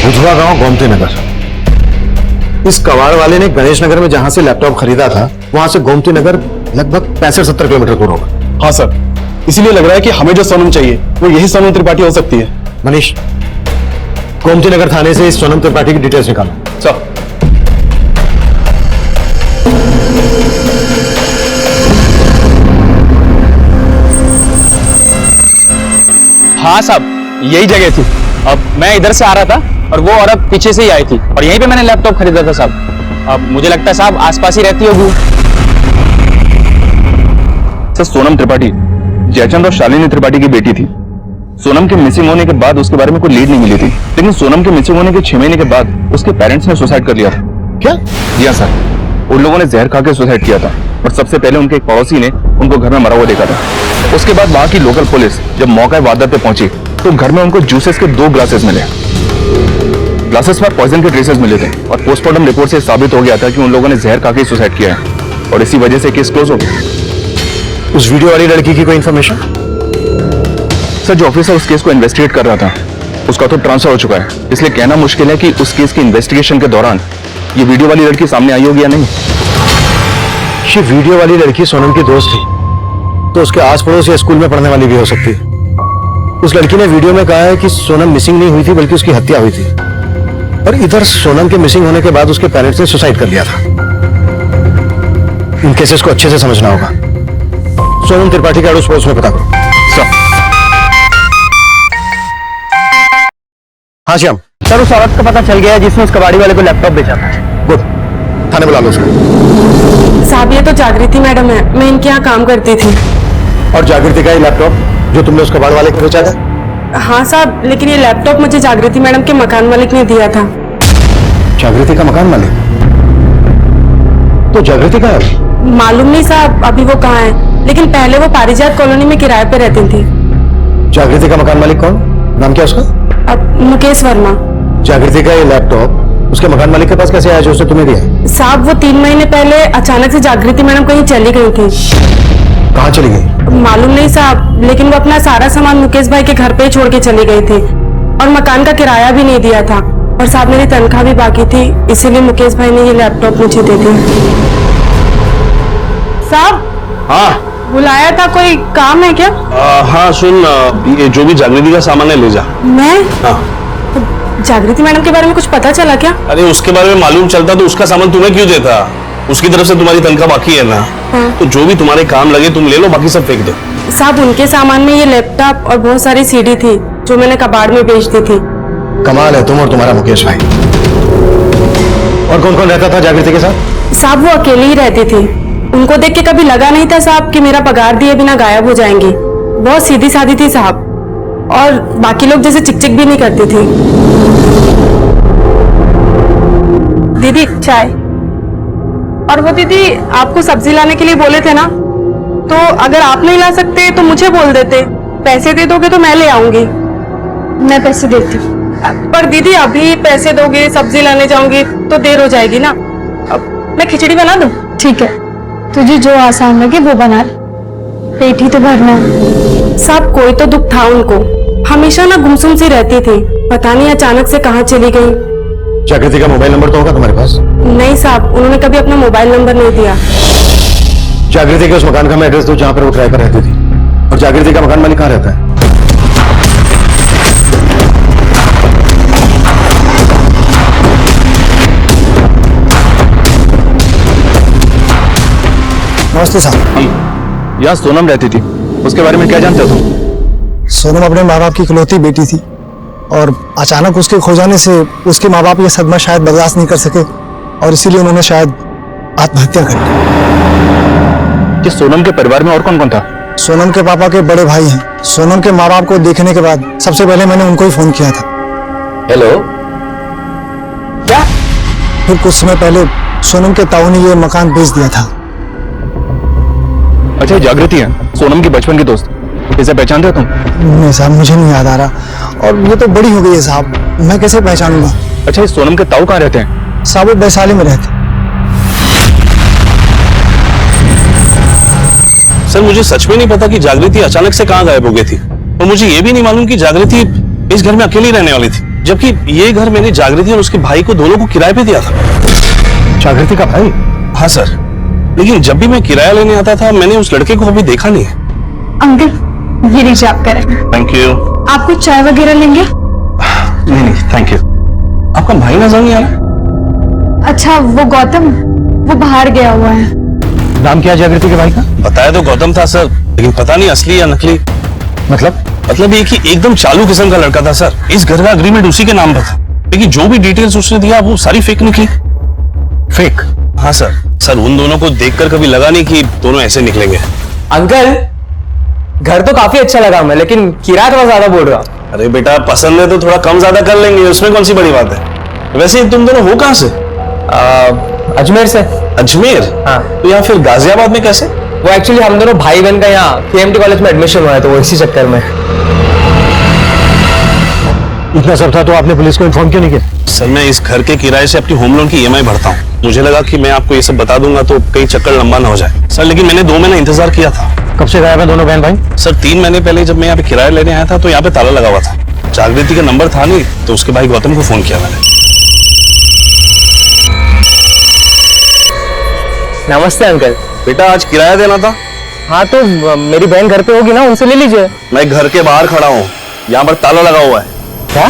बुधवा गांव, गोमती नगर। इस कबाड़ वाले ने गणेश नगर में जहां से लैपटॉप खरीदा था वहां से गोमती नगर लगभग 65-70 किलोमीटर दूर होगा। हाँ सर, इसीलिए लग रहा है कि हमें जो सोनम चाहिए वो यही सोनम त्रिपाठी हो सकती है। मनीष, गोमती नगर थाने से इस सोनम त्रिपाठी की डिटेल्स निकालो। सर। हाँ साहब यही जगह थी। अब मैं इधर से आ रहा था और वो औरत पीछे से ही आई थी, और यहीं पे मैंने लैपटॉप खरीदा था साहब। अब मुझे लगता है साहब आसपास ही रहती होगी। सर सोनम त्रिपाठी जयचंद और शालिनी त्रिपाठी की बेटी थी। सोनम के मिसिंग होने के बाद उसके बारे में कोई लीड नहीं मिली थी, लेकिन सोनम के मिसिंग होने के 6 महीने के बाद उसके पेरेंट्स ने सुसाइड कर लिया था। क्या? जी हाँ सर, उन लोगों ने जहर खा के सुसाइड किया था, और सबसे पहले उनके एक पड़ोसी ने उनको घर में मरा हुआ देखा था। उसके बाद वहां की लोकल पुलिस जब मौका वारदात पे पहुंची तो घर में उनको जूसेस के 2 ग्लासेस मिले। ग्लासेस में पॉइजन के ट्रेसेस मिले थे, और पोस्टमार्टम रिपोर्ट से साबित हो गया था कि उन लोगों ने जहर खा के सुसाइड किया है, और इसी वजह से केस क्लोज हो गया। उस वीडियो वाली लड़की की कोई इंफॉर्मेशन? सर जो ऑफिसर उस केस को इन्वेस्टिगेट कर रहा था उसका तो ट्रांसफर हो चुका है, इसलिए कहना मुश्किल है कि उस केस की इन्वेस्टिगेशन के दौरान ये वीडियो वाली लड़की सामने आई होगी या नहीं। ये वीडियो वाली लड़की सोनम की दोस्त थी, तो उसके आस पड़ोस या स्कूल में पढ़ने वाली भी हो सकती है। उस लड़की ने वीडियो में कहा है कि सोनम मिसिंग नहीं हुई थी बल्कि उसकी हत्या हुई थी, और इधर सोनम के मिसिंग होने के बाद उसके पेरेंट्स ने सुसाइड कर लिया था। इन केसेस को अच्छे से समझना होगा। सोनम त्रिपाठी का एड्रेस पोस्ट में पता करो। हाँ श्याम। सर उस औरत का पता चल गया है जिसने उस कबाड़ी वाले को लैपटॉप बेचा था। गुड, थाने बुला लो उसको। साहब ये तो जागृति मैडम है, मैं इनके यहाँ काम करती थी। और जागृति का ये लैपटॉप जो तुमने उस कबाड़ वाले को बेचा था? हाँ साहब, लेकिन ये लैपटॉप मुझे जागृति मैडम के मकान मालिक ने दिया था। जागृति का मकान मालिक? तो जागृति का है? मालूम नहीं साहब अभी वो कहाँ है, लेकिन पहले वो पारिजात कॉलोनी में किराए पे रहती थी। जागृति का मकान मालिक कौन? नाम क्या उसका? अब मुकेश वर्मा। जागृति का ये लैपटॉप उसके मकान मालिक के पास कैसे आया जो उसने तुम्हें दिया? साहब वो 3 महीने पहले अचानक से जागृति मैडम कहीं चली गई थी। कहाँ चली गई? मालूम नहीं साहब, लेकिन वो अपना सारा सामान मुकेश भाई के घर पे ही छोड़ के चली गई थी और मकान का किराया भी नहीं दिया था, और साहब मेरी तनख्वाह भी बाकी थी, इसीलिए मुकेश भाई ने ये लैपटॉप मुझे दे दिया। साहब हाँ बुलाया था, कोई काम है क्या? हाँ सुन, ये जो भी जागृति का सामान है ले जा। मैं? हाँ। जागृति मैडम के बारे में कुछ पता चला क्या? अरे उसके बारे में मालूम चलता तो उसका सामान तुम्हें क्यों देता? उसकी तरफ से तुम्हारी तनख्वाह बाकी है ना। हाँ। तो जो भी तुम्हारे काम लगे तुम ले लो, बाकी सब फेंक दो। साहब उनके सामान में ये लैपटॉप और बहुत सारी सीडी थी जो मैंने कबाड़ में बेच दी थी। कमाल है तुम और तुम्हारा मुकेश भाई। और कौन कौन रहता था जागृति के साथ? साहब वो अकेली ही रहती थी। उनको देख के कभी लगा नहीं था साहब कि मेरा पगार दिए बिना गायब हो जाएंगी। बहुत सीधी सादी थी साहब, और बाकी लोग जैसे चिकचिक भी नहीं करती थी। दीदी चाय। और वो दीदी आपको सब्जी लाने के लिए बोले थे ना, तो अगर आप नहीं ला सकते तो मुझे बोल देते, पैसे दे दोगे तो मैं ले आऊंगी। मैं पैसे देती, पर दीदी अभी पैसे दोगे सब्जी लाने जाऊंगी तो देर हो जाएगी ना। अब मैं खिचड़ी बना दूं? ठीक है, तुझे जो आसान लगे वो बना ले, पेट ही तो भरना है। साहब कोई तो दुख था उनको, हमेशा ना गुमसुम सी रहती थी, पता नहीं अचानक से कहाँ चली गई। जागृति का मोबाइल नंबर तो होगा तुम्हारे पास? नहीं साहब, उन्होंने कभी अपना मोबाइल नंबर नहीं दिया। जागृति के उस मकान का मैं एड्रेस दो जहां पर वो किराए पर रहती थी। और जागृति का मकान मालिक कहाँ रहता है? नमस्ते साहब। यहाँ सोनम रहती थी, उसके बारे में क्या जानते हो तुम? सोनम अपने माँ बाप की इकलौती बेटी थी, और अचानक उसके खो जाने से उसके माँ बाप ये सदमा शायद बर्दाश्त नहीं कर सके, और इसीलिए उन्होंने शायद आत्महत्या कर ली। कि सोनम के परिवार में और कौन कौन था? सोनम के पापा के बड़े भाई हैं। सोनम के माँ बाप को देखने के बाद सबसे पहले मैंने उनको ही फोन किया था। हेलो, क्या? फिर कुछ समय पहले सोनम के ताऊ ने ये मकान बेच दिया था। अच्छा, जागृति है सोनम की बचपन की दोस्त, इसे पहचानते हो तुम? नहीं साहब, मुझे नहीं याद आ रहा, और ये तो बड़ी हो गई है साहब, मैं कैसे पहचानूंगा? अच्छा, ये सोनम के ताऊ कहाँ रहते हैं? साहब वो वैशाली में रहते। सर मुझे सच में नहीं पता कि जागृति अचानक से कहाँ गायब हो गई थी, और मुझे ये भी नहीं मालूम कि जागृति इस घर में अकेली रहने वाली थी, जबकि ये घर मैंने जागृति और उसके भाई को दोनों को किराए पे दिया था। जागृति का भाई? हाँ सर, लेकिन जब भी मैं किराया लेने आता था मैंने उस लड़के को अभी देखा नहीं है। अंकल ये लीजिए आप करें। Thank you. आप कुछ चाय वगैरह लेंगे? नहीं थैंक यू। आपका भाई नजर नहीं आ रहा? अच्छा वो गौतम, वो बाहर गया हुआ है। नाम क्या है जागृति के भाई का? बताया तो गौतम था सर, लेकिन पता नहीं असली या नकली। मतलब ये कि एकदम चालू किस्म का लड़का था सर। इस घर का एग्रीमेंट उसी के नाम पर था, लेकिन जो भी डिटेल्स उसने दिया वो सारी फेक निकली। फेक? हाँ सर उन दोनों को देखकर कभी लगा नहीं कि दोनों ऐसे निकलेंगे। अंकल घर तो काफी अच्छा लगा हमें, लेकिन किराया थोड़ा ज्यादा बोल रहा। अरे बेटा पसंद है तो थोड़ा कम ज्यादा कर लेंगे, उसमें कौन सी बड़ी बात है। वैसे तुम दोनों हो कहाँ से? अजमेर से। अजमेर? हाँ। तो यहाँ फिर गाजियाबाद में कैसे? वो एक्चुअली हम दोनों भाई बहन का यहाँ KMT कॉलेज में एडमिशन हुआ है, तो वो इसी चक्कर में। इतना सब था तो आपने पुलिस को इन्फॉर्म क्यों नहीं किया? सर मैं इस घर के किराए से अपनी होम लोन की EMI भरता हूँ, मुझे लगा कि मैं आपको ये सब बता दूंगा तो कई चक्कर लंबा ना हो जाए। सर लेकिन मैंने 2 महीना इंतजार किया था। कब से गायब है दोनों बहन भाई? सर 3 महीने पहले जब मैं यहाँ पे किराया लेने आया था तो यहाँ पे ताला लगा हुआ था, जागृति का नंबर था नहीं, तो उसके भाई गौतम को फोन किया मैंने। नमस्ते अंकल। बेटा आज किराया देना था? हाँ तो मेरी बहन घर पे होगी ना, उनसे ले लीजिए। मैं घर के बाहर खड़ा हूँ, यहाँ पर ताला लगा हुआ है। क्या?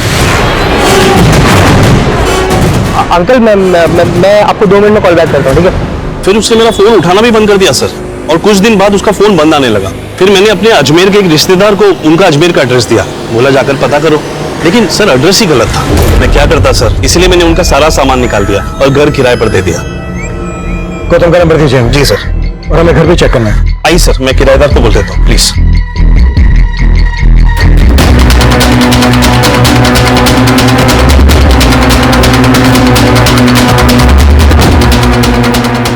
अंकल मैं आपको 2 मिनट में कॉल बैक करता हूँ, ठीक है? फिर उसने मेरा फोन उठाना भी बंद कर दिया सर, और कुछ दिन बाद उसका फोन बंद आने लगा। फिर मैंने अपने अजमेर के एक रिश्तेदार को उनका अजमेर का एड्रेस दिया, बोला जाकर पता करो, लेकिन सर एड्रेस ही गलत था। मैं क्या करता सर, इसलिए मैंने उनका सारा सामान निकाल दिया और घर किराए पर दे दिया। गौतम का नंबर दीजिए। जी सर, और हमें घर पे चेक करना है। आई सर, मैं किराएदार को बोल देता हूँ, प्लीज।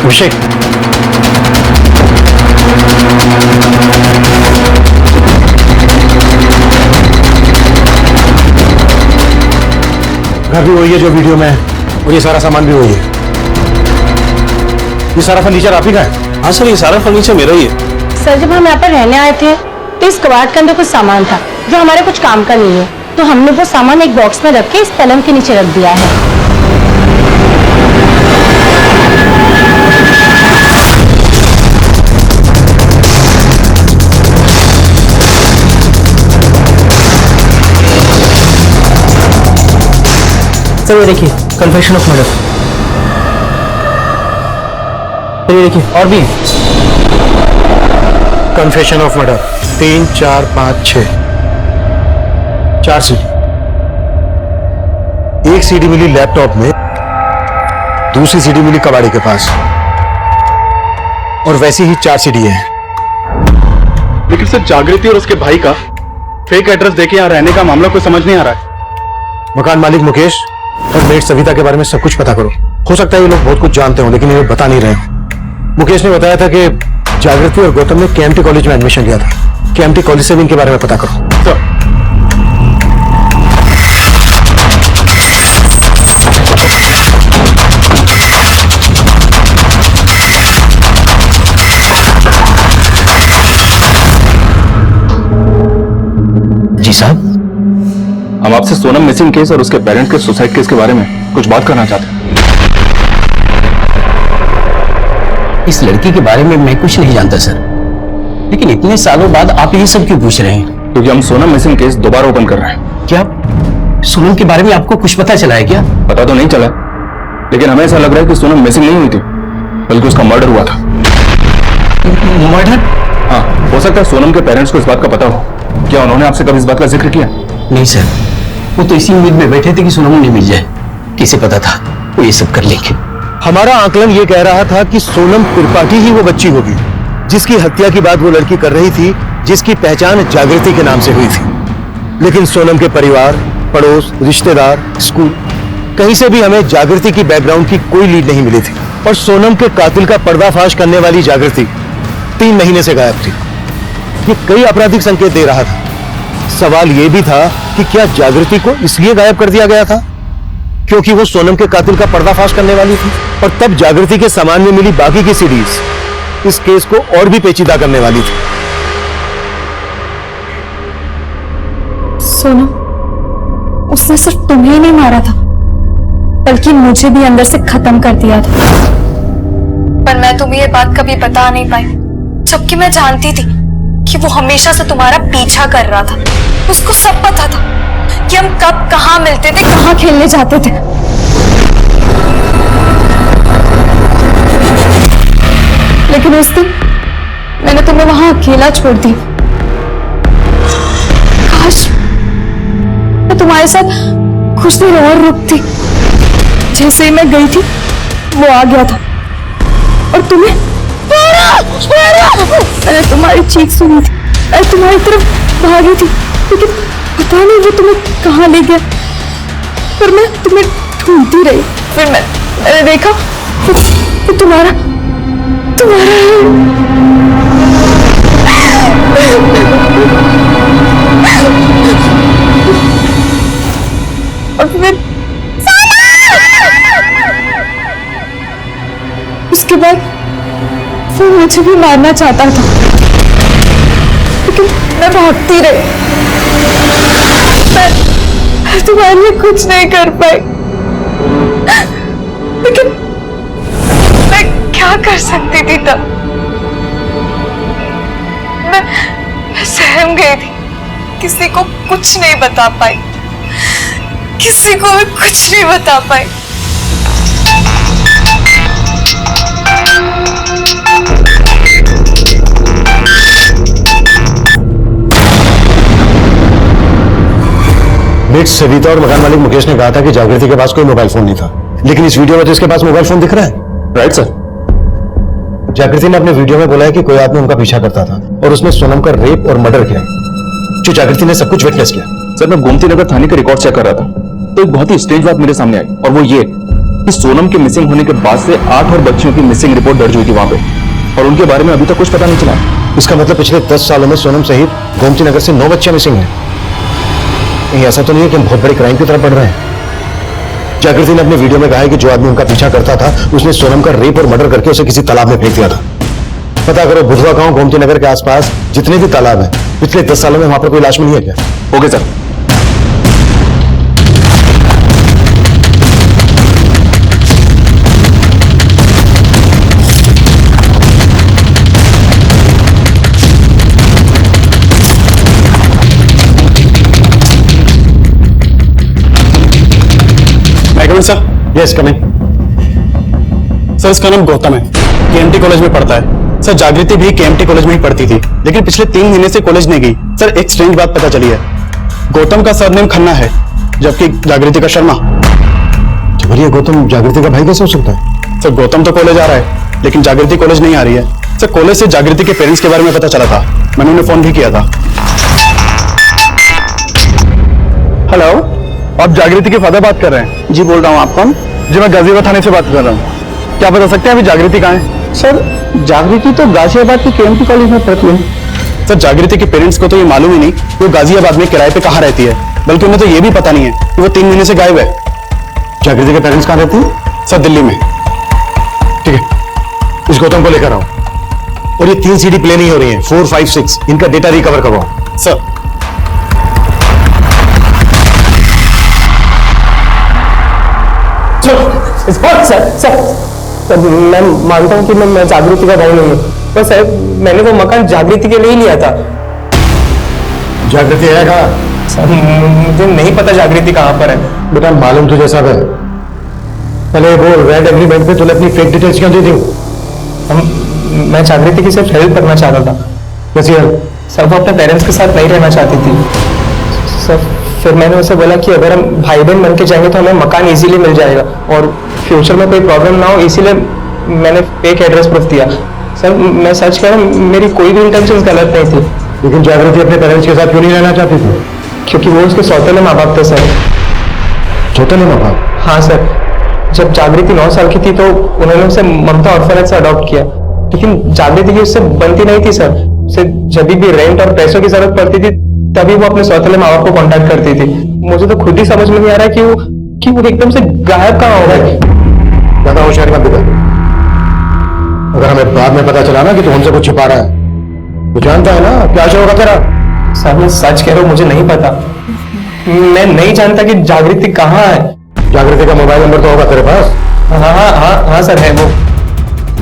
अभिषेक, घर भी वही है जो वीडियो में है, और ये सारा सामान भी वही है। ये सारा फर्नीचर आप ही का है? हाँ सर, ये सारा फर्नीचर मेरा ही है। सर जब हम यहाँ पर रहने आए थे तो इस कबाड़ के अंदर कुछ सामान था जो हमारे कुछ काम का नहीं है, तो हमने वो सामान एक बॉक्स में रख के इस पलंग के नीचे रख दिया है। सर ये देखिए, कन्फेशन ऑफ मर्डर। ये देखिए, और भी कन्फेशन ऑफ मर्डर 3, 4, 5, 6 4 सीडी। एक सीडी मिली लैपटॉप में, दूसरी सीडी मिली कबाड़ी के पास, और वैसी ही 4 सीडी है। लेकिन सर जागृति और उसके भाई का फेक एड्रेस देके यहाँ रहने का मामला कोई समझ नहीं आ रहा है। मकान मालिक मुकेश और मेट सविता के बारे में सब कुछ पता करो। हो सकता है ये लोग बहुत कुछ जानते हो, लेकिन ये बता नहीं रहे हो। मुकेश ने बताया था कि जागृति और गौतम ने केएमटी कॉलेज में एडमिशन लिया था। केएमटी कॉलेज से भी इनके बारे में पता करो। जी साहब, हम आपसे सोनम मिसिंग केस और उसके पेरेंट्स के सुसाइड केस के बारे में कुछ बात करना चाहते हैं। इस लड़की के बारे में मैं कुछ नहीं जानता सर, लेकिन इतने सालों बाद आप ये सब क्यों पूछ रहे हैं? क्योंकि हम सोनम मिसिंग केस दोबारा ओपन कर रहे हैं। क्या सोनम के बारे में आपको कुछ पता चला है क्या? पता तो नहीं चला, लेकिन हमें ऐसा लग रहा है कि सोनम मिसिंग नहीं हुई थी, बल्कि उसका मर्डर हुआ था। मर्डर? हाँ, हो सकता है सोनम के पेरेंट्स को इस बात का पता हो। क्या उन्होंने आपसे कभी इस बात का जिक्र किया? नहीं सर, वो तो इसी उम्मीद में बैठे थे कि सोनम उन्हें मिल जाए। किसे पता था वो ये सब कर लेंगे। हमारा आकलन ये कह रहा था कि सोनम त्रिपाठी ही वो बच्ची होगी जिसकी हत्या की बात वो लड़की कर रही थी, जिसकी पहचान जागृति के नाम से हुई थी। लेकिन सोनम के परिवार, पड़ोस, रिश्तेदार, स्कूल, कहीं से भी हमें जागृति की बैकग्राउंड की कोई लीड नहीं मिली थी। और सोनम के कातिल का पर्दाफाश करने वाली जागृति 3 महीने से गायब थी। ये कई आपराधिक संकेत दे रहा था। सवाल यह भी था कि क्या जागृति को इसलिए गायब कर दिया गया था क्योंकि वो सोनम के कातिल का पर्दाफाश करने वाली थी, और तब जागृति के सामान में मिली बाकी की सीडीज इस केस को और भी पेचीदा करने वाली थी। सोनम, उसने सिर्फ तुम्हें ही नहीं मारा था, बल्कि मुझे भी अंदर से खत्म कर दिया था। पर मैं तुम्हें ये बात कभी बता नहीं पाई, जबकि मैं जानती थी कि वो हमेशा से तुम्हारा पीछा कर रहा था। उसको सब पता था कि हम कब कहाँ मिलते थे, कहाँ खेलने जाते थे। लेकिन उस दिन मैंने तुम्हें वहां अकेला छोड़ दिया। काश मैं तुम्हारे साथ कुछ देर और रुकती। जैसे ही मैं गई थी वो आ गया था और तुम्हें मैंने तुम्हारी चीख सुनी थी, मैं तुम्हारी तरफ भागी थी, लेकिन पता नहीं वो तुम्हें कहाँ ले गया। पर मैं तुम्हें ढूंढती रही। फिर मैंने देखा वो तुम्हारा और फिर उसके बाद वो मुझे भी मारना चाहता था, लेकिन मैं भागती रही। मैं तुम्हारे लिए कुछ नहीं कर पाई, लेकिन मैं क्या कर सकती थी तब? मैं सहम गई थी। किसी को कुछ नहीं बता पाई, किसी को भी कुछ नहीं बता पाई। मिट्स सविता और मकान मालिक मुकेश ने कहा था कि जागृति के पास कोई मोबाइल फोन नहीं था, लेकिन इस वीडियो में तो इसके पास मोबाइल फोन दिख रहा है। Right sir. जागृति ने अपने वीडियो में बोला है कि कोई आदमी उनका पीछा करता था और उसने सोनम का रेप और मर्डर किया, जो जागृति ने सब कुछ विटनेस किया। सर मैं गोमती नगर थाने का रिकॉर्ड चेक कर रहा था तो एक बहुत ही स्ट्रेंज बात मेरे सामने आई, और वो ये कि सोनम के मिसिंग होने के बाद से 8 और बच्चियों की मिसिंग रिपोर्ट दर्ज हुई थी वहां पे, और उनके बारे में अभी तक कुछ पता नहीं चला। इसका मतलब पिछले 10 सालों में सोनम सहित गोमती नगर से 9 बच्चे मिसिंग हैं। ये ऐसा तो नहीं है कि हम बहुत बड़े क्राइम की तरफ बढ़ रहे हैं। जागृति ने अपने वीडियो में कहा है कि जो आदमी उनका पीछा करता था उसने सोनम का रेप और मर्डर करके उसे किसी तालाब में फेंक दिया था। पता करो बुधवा गांव गोमती नगर के आसपास जितने भी तालाब हैं पिछले 10 सालों में वहां पर कोई लाश मिली है क्या? Okay sir. Sir yes coming. Sir इसका नाम गौतम है, केएमटी कॉलेज में पढ़ता है। सर जागृति भी केएमटी कॉलेज में ही पढ़ती थी, लेकिन पिछले 3 महीने से कॉलेज नहीं गई। सर एक स्ट्रेंज बात पता चली है, गौतम का सरनेम खन्ना है जबकि जागृति का शर्मा। ये गौतम जागृति का भाई कैसे हो सकता है? सर गौतम तो कॉलेज आ रहा है लेकिन जागृति कॉलेज नहीं आ रही है। सर कॉलेज से जागृति के पेरेंट्स के बारे में पता चला था, मैंने उन्हें फोन भी किया था। हेलो, आप जागृति के फादर बात कर रहे हैं? जी बोल रहा हूँ। आप कौन? जी मैं गाजियाबाद थाने से बात कर रहा हूँ। क्या बता सकते हैं अभी जागृति कहाँ है? सर जागृति तो गाजियाबाद के केएमटी कॉलेज में पढ़ती है। सर जागृति के पेरेंट्स को तो ये मालूम ही नहीं कि वो गाजियाबाद में किराए पे कहाँ रहती है, बल्कि उन्हें तो ये भी पता नहीं है कि वो 3 महीने से गायब है। जागृति के पेरेंट्स कहाँ रहते हैं? सर दिल्ली में। ठीक है, इस गौतम को लेकर आओ और ये 3 सीडी प्ले नहीं हो रही है, 4, 5, 6 इनका डेटा रिकवर करवाओ। सर सर मैं मानता हूँ कि मैं जागृति का भाई नहीं हूँ, पर सर मैंने वो मकान जागृति के लिए ही लिया था। जागृति है कहाँ? सर मुझे नहीं पता जागृति कहाँ पर है। बेटा मालूम तुझे सब है, पहले वो रेड एग्रीमेंट पे तूने अपनी फेक डिटेल्स क्यों दी थी? मैं जागृति की सिर्फ हेल्प करना चाहता था। कैसी हेल्प? सर वो अपने पेरेंट्स के साथ नहीं रहना चाहती थी। सर फिर मैंने उसे बोला कि अगर हम भाई बहन बन के जाएंगे तो हमें मकान इजीली मिल जाएगा और फ्यूचर में कोई प्रॉब्लम ना हो, इसीलिए मैंने फेक एड्रेस प्रूफ दिया। सर मैं सच कह रहा हूँ, मेरी कोई भी इंटेंशन गलत नहीं थी। लेकिन जागृति अपने पेरेंट्स के साथ क्यों नहीं रहना चाहती थी? क्योंकि वो उसके सौतेले माँ बाप थे सर। सौतेले माँ बाप? हाँ सर, जब जागृति 9 साल की थी तो उन्होंने उसे ममता ऑर्फनेज से अडॉप्ट किया, लेकिन जागृति की उससे बनती नहीं थी सर। उसे जब भी रेंट और पैसों की जरूरत पड़ती थी तभी वो अपने सौतेले माँ बाप को कांटेक्ट करती थी। मुझे तो खुद ही समझ में नहीं आ रहा कि वो एकदम से गायब कहाँ हो गए। ज्यादा होशियारी मत दिखा, अगर हमें बाद में पता चला ना कि तू हमसे कुछ छिपा रहा है, तू जानता है ना क्या होगा तेरा। सर मैं सच कह रहा हूँ, मुझे नहीं पता। मैं नहीं जानता कि जागृति कहाँ है। जागृति का मोबाइल नंबर तो होगा तेरे पास? हाँ सर है, वो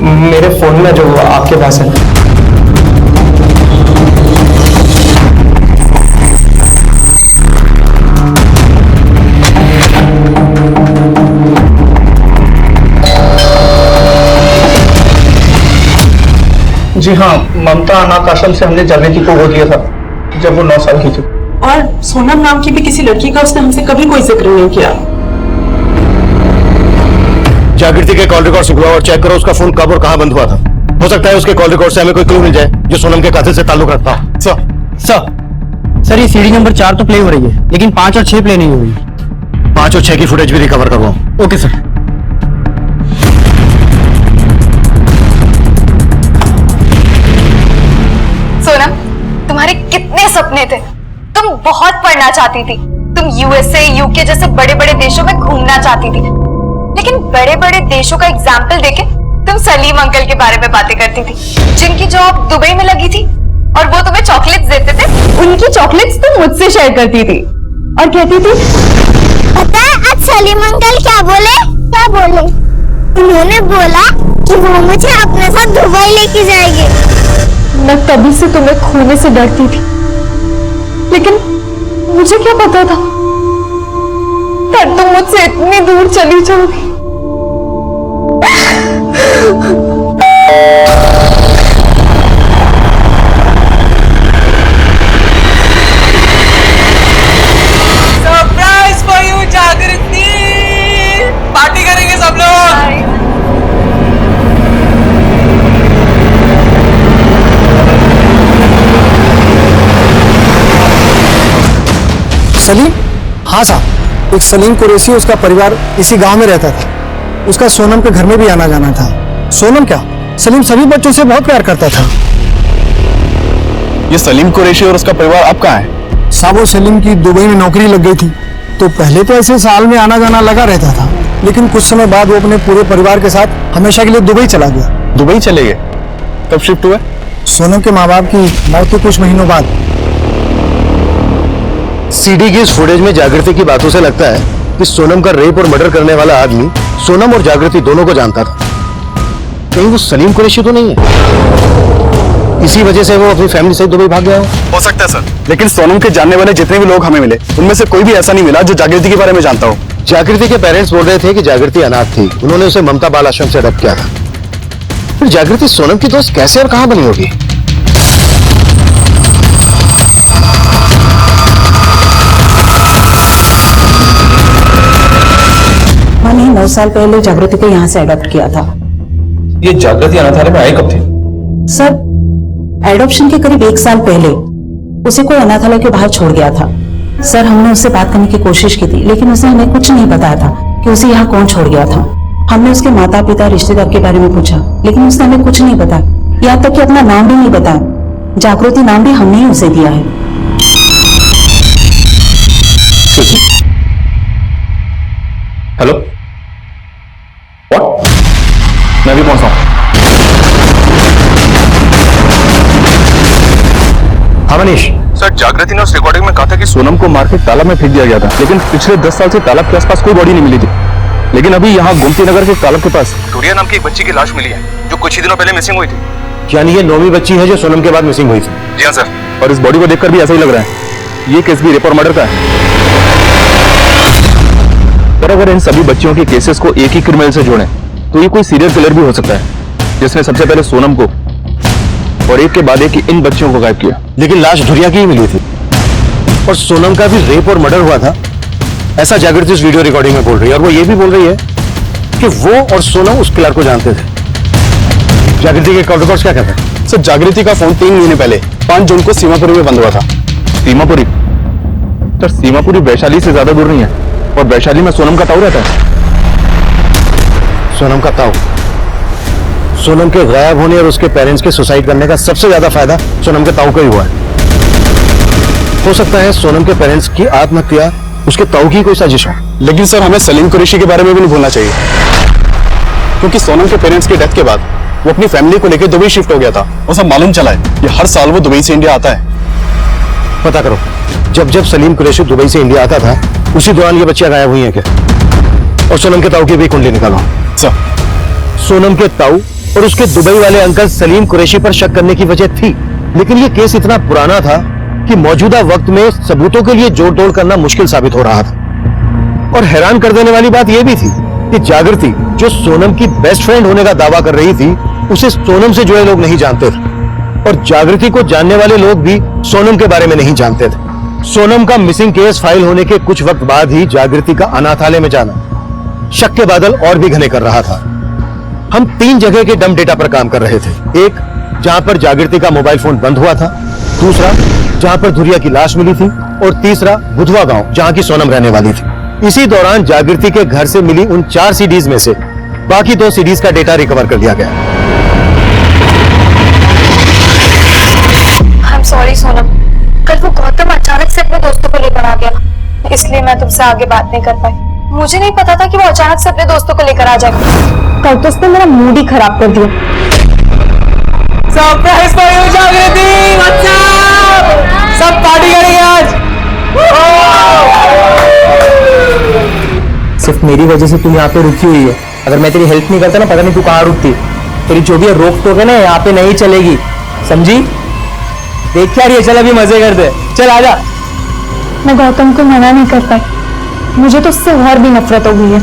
मेरे फोन में जो आपके पास है। जी हाँ, ममता अनाथ आश्रम से हमने जागृति को गोद लिया था जब वो 9 साल की थी। और सोनम नाम की भी किसी लड़की का उसने हमसे कभी कोई जिक्र नहीं किया। जागृति के कॉल रिकॉर्ड निकलवाओ और चेक करो उसका फोन कब और कहाँ बंद हुआ था। हो सकता है उसके कॉल रिकॉर्ड से हमें कोई क्लू मिल जाए जो सोनम के कातिल से ताल्लुक रखता हो। सर ये सीडी नंबर 4 तो प्ले हो रही है, लेकिन 5 और 6 प्ले नहीं हो रही। 5 और 6 की फुटेज भी रिकवर करवाओ। Okay sir. सोनम, तुम्हारे कितने सपने थे। तुम बहुत पढ़ना चाहती थी, तुम यूएसए यूके जैसे बड़े बड़े देशों में घूमना चाहती थी, लेकिन बड़े बड़े देशों का एग्जाम्पल देके तुम सलीम अंकल के बारे में बातें करती थी, जिनकी जॉब दुबई में लगी थी और वो तुम्हें चॉकलेट्स देते थे। उनकी चॉकलेट्स तुम मुझसे शेयर करती थी और कहती थी, पता है आज सलीम अंकल क्या बोले? क्या बोले? उन्होंने बोला कि वो मुझे अपने साथ दुबई लेके जाएंगे। मैं तभी से तुम्हें खोने से डरती थी, लेकिन मुझे क्या पता था पर तुम मुझसे इतनी दूर चली जाओगी। सरप्राइज फॉर यू जागृति, पार्टी करेंगे सब लोग। सलीम? हाँ साहब, एक सलीम कुरैशी, उसका परिवार इसी गांव में रहता था। उसका सोनम के घर में भी आना जाना था। सोनम क्या, सलीम सभी बच्चों से बहुत प्यार करता था। ये सलीम कुरैशी और उसका परिवार अब कहाँ है? साहब, वो सलीम की दुबई में नौकरी लग गई थी, तो पहले तो ऐसे साल में आना जाना लगा रहता था, लेकिन कुछ समय बाद वो अपने पूरे परिवार के साथ हमेशा के लिए दुबई चला गया। दुबई चले गए? कब शिफ्ट हुए? सोनम के माँ बाप की मौत के कुछ महीनों बाद। सीडी की इस फुटेज में जागृति की बातों से लगता है कि सोनम का रेप और मर्डर करने वाला आदमी सोनम और जागृति दोनों को जानता था। कहीं वो सलीम कुरैशी तो नहीं है? इसी वजह से वो अपनी फैमिली से दुबई भाग गया हो सकता है सर, लेकिन सोनम के जानने वाले जितने भी लोग हमें मिले उनमें से कोई भी ऐसा नहीं मिला जो जागृति के बारे में जानता हो। जागृति के पेरेंट्स बोल रहे थे कि जागृति अनाथ थी, उन्होंने उसे ममता बाल आश्रम से अडॉप्ट किया था। फिर जागृति सोनम की दोस्त कैसे और कहां बनी होगी? मैंने 9 साल पहले जागृति को यहाँ से अडॉप्ट किया था। ये जागृति अनाथालय में आई कब थी? सर, एडॉप्शन के करीब 1 साल पहले उसे कोई अनाथालय के बाहर छोड़ गया था। सर, हमने उससे बात करने की कोशिश की थी, लेकिन उसने हमें कुछ नहीं बताया था कि उसे यहाँ कौन छोड़ गया था। हमने उसके माता पिता रिश्तेदार के बारे में पूछा, लेकिन उसने हमें कुछ नहीं बताया, यहाँ तक कि अपना नाम भी नहीं बताया। जागृति नाम भी हमने ही उसे दिया है। Hello, what? मैं भी पहुंचा हूं। हाँ मनीष। सर, जागृति ने उस रिकॉर्डिंग में कहा था कि सोनम को मार के तालाब में फेंक दिया गया था, लेकिन पिछले 10 साल से तालाब के आसपास कोई बॉडी नहीं मिली थी। लेकिन अभी यहाँ गोमती नगर के तालाब के पास टूरिया नाम की एक बच्ची की लाश मिली है, जो कुछ ही दिनों पहले मिसिंग हुई थी। यानी ये 9वीं बच्ची है जो सोनम के बाद मिसिंग हुई थी? जी हाँ सर, और इस बॉडी को देखकर भी ऐसा ही लग रहा है ये केस भी रेप और मर्डर का है। पर अगर इन सभी बच्चियों के केसेस को एक ही क्रिमिनल से जोड़ें तो ये कोई सीरियल किलर भी हो सकता है, जिसने सबसे पहले सोनम को और एक के बाद एक इन बच्चियों को गायब किया। लेकिन लाश धुरिया की ही मिली थी और सोनम का भी रेप और मर्डर हुआ था, ऐसा जागृति इस वीडियो रिकॉर्डिंग में बोल रही है। और वो ये भी बोल रही है कि वो और सोनम उस किलर को जानते थे। जागृति के कॉल रिकॉर्ड्स क्या कहते हैं? सर, जागृति का फोन 3 महीने पहले 5 जून को सीमापुरी में बंद हुआ था। सीमापुरी? सर, सीमापुरी वैशाली से ज्यादा दूर नहीं है, और वैशाली में सोनम का ताऊ रहता है। सोनम का ताऊ? सोनम के गायब होने और उसके पेरेंट्स के सुसाइड करने का सबसे ज्यादा फायदा सोनम के ताऊ को ही हुआ है। हो सकता है सोनम के पेरेंट्स की आत्महत्या उसके ताऊ की कोई साजिश हो। लेकिन सर, हमें सलीम कुरैशी के बारे में भी नहीं भूलना चाहिए, क्योंकि सोनम के पेरेंट्स की डेथ के बाद वो अपनी फैमिली को लेकर दुबई शिफ्ट हो गया था। वो सब मालूम चला है कि हर साल वो दुबई से इंडिया आता है। पता करो, जब जब सलीम कुरैशी दुबई से इंडिया आता था उसी दौरान ये बच्चियां गायब हुई हैं क्या? और सोनम के ताऊ की भी कुंडली निकालो। सर, सोनम के ताऊ और उसके दुबई वाले अंकल सलीम कुरैशी पर शक करने की वजह थी, लेकिन ये केस इतना पुराना था कि मौजूदा वक्त में सबूतों के लिए जोड़ तोड़ करना मुश्किल साबित हो रहा था। और हैरान कर देने वाली बात यह भी थी कि जागृति, जो सोनम की बेस्ट फ्रेंड होने का दावा कर रही थी, उसे सोनम से जुड़े लोग नहीं जानते थे, और जागृति को जानने वाले लोग भी सोनम के बारे में नहीं जानते थे। सोनम का मिसिंग केस फाइल होने के कुछ वक्त बाद ही जागृति का अनाथालय में जाना शक के बादल और भी घने कर रहा था। हम 3 जगह के डम डेटा पर काम कर रहे थे। एक, जहां पर जागृति का मोबाइल फोन बंद हुआ था, दूसरा जहां पर धुरिया की लाश मिली थी, और तीसरा बुधवा गांव, जहां की सोनम रहने वाली थी। इसी दौरान जागृति के घर से मिली उन 4 सीडीज में से बाकी 2 सीडीज का डेटा रिकवर कर लिया गया। आई एम सॉरी सोनम, कल वो गौतम अचानक से अपने दोस्तों को लेकर आ गया, इसलिए मैं तुमसे आगे बात नहीं कर पाई। मुझे नहीं पता था कि वो अचानक से अपने दोस्तों को लेकर आ जाएगा। कल तो उसने मेरा मूड ही खराब कर दिया। सरप्राइज फॉर यू जागृति, सब पार्टी करेंगे आज। सिर्फ मेरी वजह से तू यहाँ पे रुकी हुई है। अगर मैं तेरी हेल्प नहीं करता ना, पता नहीं तू कहाँ रुकती। तेरी जो भी रोक टोक है ना, यहाँ पे नहीं चलेगी, समझी? देख यार, ये चल अभी मजे करते, चल आजा। मैं गौतम को मना नहीं कर पाई। मुझे तो उससे और भी नफरत हो गई है।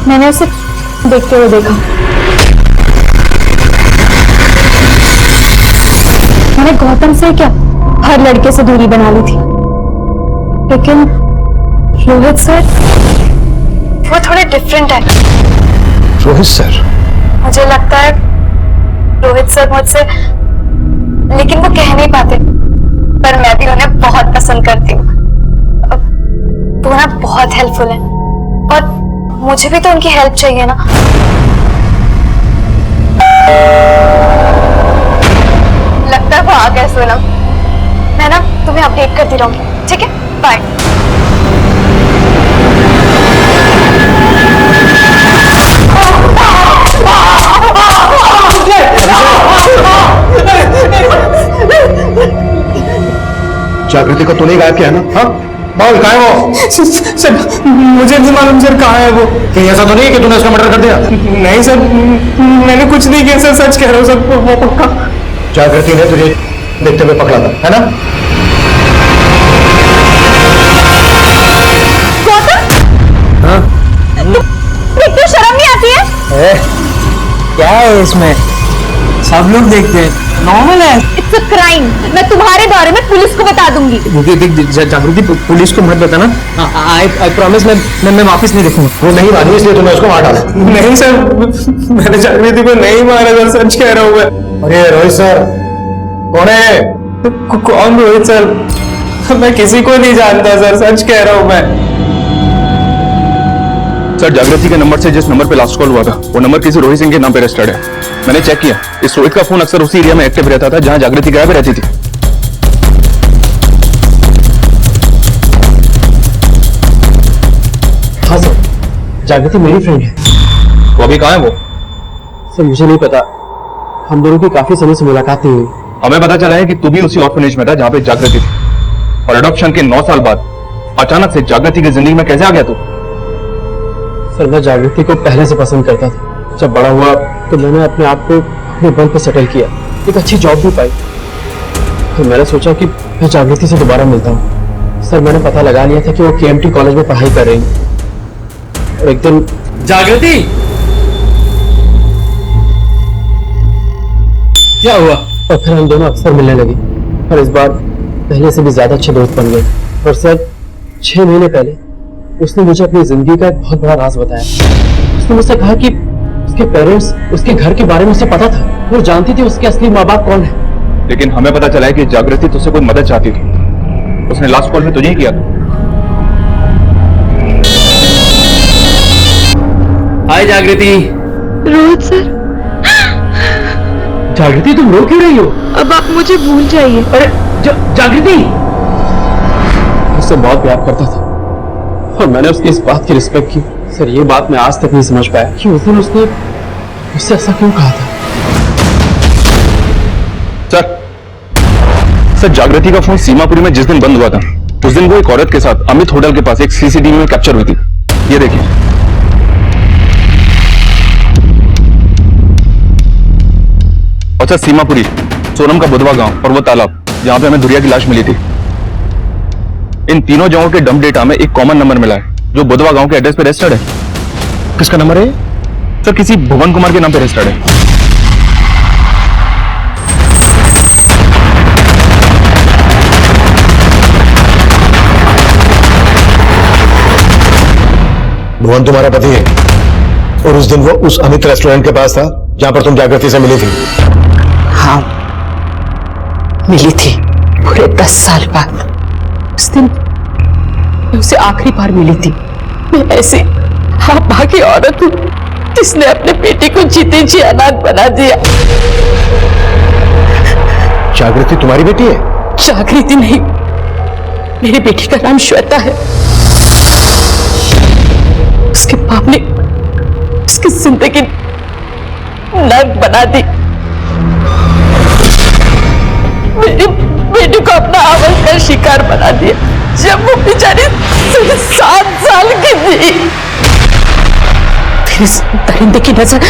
मैंने उसे देखते हुए देखा। मैंने गौतम से क्या हर लड़के से दूरी बना ली थी, लेकिन रोहित सर वो थोड़े डिफरेंट है। रोहित सर? मुझे लगता है रोहित सर मुझसे, लेकिन वो कह नहीं पाते, पर मैं भी उन्हें बहुत पसंद करती हूँ। वो ना बहुत हेल्पफुल है और मुझे भी तो उनकी हेल्प चाहिए ना। लगता है वो आ गया सोनम। मैं ना तुम्हें अपडेट करती रहूंगी, ठीक है? बाय। जागृति को तूने गायब किया ना? हाँ, बोल कहाँ है वो? सर मुझे नहीं मालूम सर कहाँ है वो। कहीं ऐसा तो नहीं है कि तूने उसका मर्डर कर दिया? नहीं सर, मैंने कुछ नहीं किया सर, सच कह रहा हूँ सर, वो पक्का। जागृति ने तुझे देखते हुए पकड़ा था, है ना? हाँ? तो शर्म नहीं आती है? क्या है इसमें? सब लोग देखते हैं, नॉर्मल है। It's a crime. मैं तुम्हारे बारे में पुलिस को बता दूंगी। जागृति, पुलिस को मत बताना। आई प्रॉमिस, मैं वापस नहीं देखूंगा। वो नहीं मानी इसलिए तुमने उसको मार डाला? नहीं सर, मैंने जागृति को नहीं मारा सर, सच कह रहा हूँ मैं। अरे रोहित सर कौन है? कौन रोहित सर? मैं किसी को नहीं जानता सर, सच कह रहा हूँ मैं। सर जागृति के नंबर से जिस नंबर पे लास्ट कॉल हुआ था वो नंबर किसी रोहित सिंह के नाम पे रजिस्टर्ड है। मैंने चेक किया, इस रोहित का फोन अक्सर उसी एरिया में एक्टिव रहता था जहां जागृति गायब रहती थी। हाँ सर, जागृति मेरी फ्रेंड है। तो अभी कहाँ है वो? सर मुझे नहीं पता, हम दोनों की काफी समय से मुलाकात नहीं हुई। हमें पता चला है कि तू भी उसी ऑर्फनेज में था जहां पे जागृति थी, और अडॉप्शन के 9 साल बाद अचानक से जागृति की जिंदगी में कैसे आ गया तू? सर मैं जागृति को पहले से पसंद करता था। जब बड़ा हुआ तो मैंने अपने आप को अपने बल पर सेटल किया, एक अच्छी जॉब भी पाई। तो मैंने सोचा कि मैं जागृति से दोबारा मिलता हूँ। सर मैंने पता लगा लिया था कि वो KMT कॉलेज में पढ़ाई कर रही है। और एक दिन जागृति क्या हुआ? और फिर हम दोनों अक्सर मिलने लगे और इस बार पहले से भी ज्यादा अच्छे दोस्त बन गए। और सर 6 महीने पहले उसने मुझे अपनी जिंदगी का एक बहुत बड़ा राज बताया। उसने मुझसे कहा कि उसके पेरेंट्स उसके घर के बारे में उसे पता था, वो जानती थी उसके असली माँ बाप कौन है। लेकिन हमें पता चला है कि जागृति तुझसे कोई मदद चाहती थी, उसने लास्ट कॉल में तुझे ही किया था। हाय जागृति। रोहित सर, जागृति तुम रो क्यों रही हो? अब आप मुझे भूल जाइए। अरे जागृति उससे बहुत प्यार करता था और मैंने उसकी इस बात की रिस्पेक्ट की। सर ये बात मैं आज तक नहीं समझ पाया कि उस दिन उसने मुझसे ऐसा क्यों कहा था। सर जागृति का फोन सीमापुरी में जिस दिन बंद हुआ था उस दिन वो एक औरत के साथ अमित होटल के पास एक CCTV में कैप्चर हुई थी। ये देखिए। और सर सीमापुरी, सोनम का बुधवा गांव और वो तालाब जहां पे हमें धुरिया की लाश मिली थी, इन तीनों जगहों के डंप डेटा में एक कॉमन नंबर मिला है जो बुधवा गांव के एड्रेस पे रजिस्टर्ड है। किसका नंबर है? सर किसी भुवन कुमार के नाम पे रजिस्टर्ड है। भुवन तुम्हारा पति है और उस दिन वो उस अमित रेस्टोरेंट के पास था जहां पर तुम जागृति से मिली थी। हाँ मिली थी, पूरे 10 साल बाद। उस दिन मैं उसे आखिरी बार मिली थी। मैं ऐसी भागी औरत हूँ जिसने अपने बेटे को जीते जी अनाथ बना दिया। जागृति तुम्हारी बेटी है? जागृति नहीं, मेरी बेटी का नाम श्वेता है। उसके बाप ने उसकी जिंदगी नर्क बना दी। मेरी बेटी को अपना आवाज का शिकार बना दिया जब वो बेचारी 7 साल की थी। फिर इस दरिंदे की नजर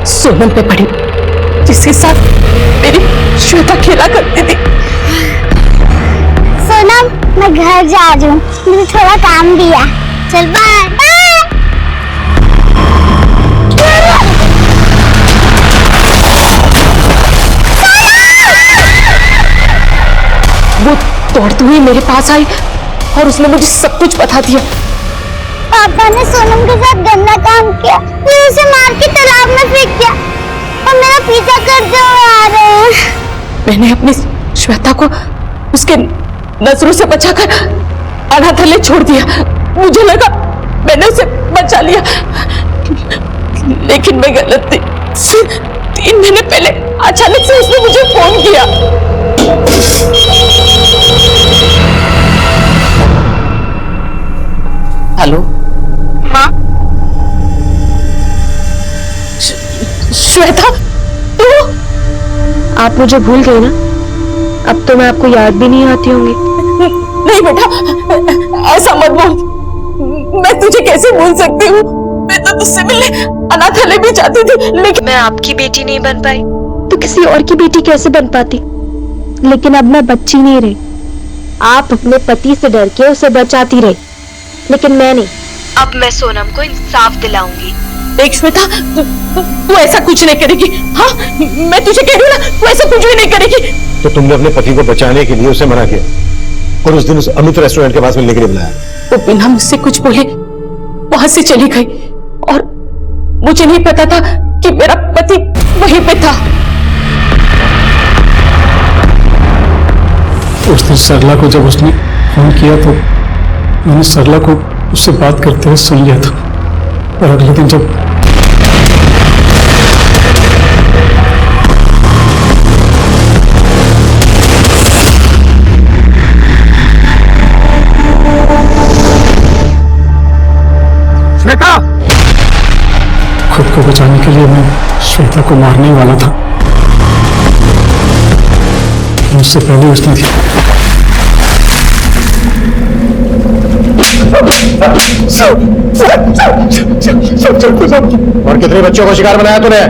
सोनम पे पड़ी जिसके साथ मेरी श्वेता खेला करती थी। सोनम मैं घर जा रही हूँ, मुझे थोड़ा काम भी है। चल बाय बाय। वो दौड़ती हुई मेरे पास आई और उसने मुझे सब कुछ बता दिया। पापा ने सोनम के साथ गंदा काम किया, फिर उसे मार के तालाब में फेंक दिया और मेरा पीछा करते हुए आ रहे हैं। मैंने अपनी श्वेता को उसके नजरों से बचाकर अनाथालय छोड़ दिया। मुझे लगा मैंने उसे बचा लिया, लेकिन मैं गलत थी। 3 महीने पहले अचानक से उसने मुझे फोन किया। हेलो माँ, श्वेता, तू? आप मुझे भूल गए ना? अब तो मैं आपको याद भी नहीं आती होंगी। नहीं बेटा, ऐसा मत बोल। मैं तुझे कैसे भूल सकती हूँ? मैं तो तुझसे मिलने अनाथालय भी जाती थी, लेकिन मैं आपकी बेटी नहीं बन पाई तो किसी और की बेटी कैसे बन पाती? लेकिन अब मैं बच्ची नहीं रही। आप अपने पति से डर के उसे बचाती रही, लेकिन मैं नहीं। अब मैं सोनम को इंसाफ दिलाऊंगी। देख श्वेता, तू ऐसा कुछ नहीं करेगी। हाँ, मैं तुझे कह रही हूँ ना, तू ऐसा कुछ भी नहीं करेगी। तो तुमने अपने पति को बचाने के लिए उसे मना किया और उस दिन उस अमित रेस्टोरेंट के पास मिलने के लिए बुलाया। वो बिना मुझसे कुछ बोले वहां से चली गई और मुझे नहीं पता था कि मेरा पति वहीं पे था। उस दिन सरला को जब उसने फोन किया तो मैंने सरला को उससे बात करते हुए सुन लिया था, और अगले दिन जब श्वेता, खुद को बचाने के लिए मैं श्वेता को मारने ही वाला था, मुझसे पहले उसने थी। और कितने बच्चों को शिकार बनाया तूने?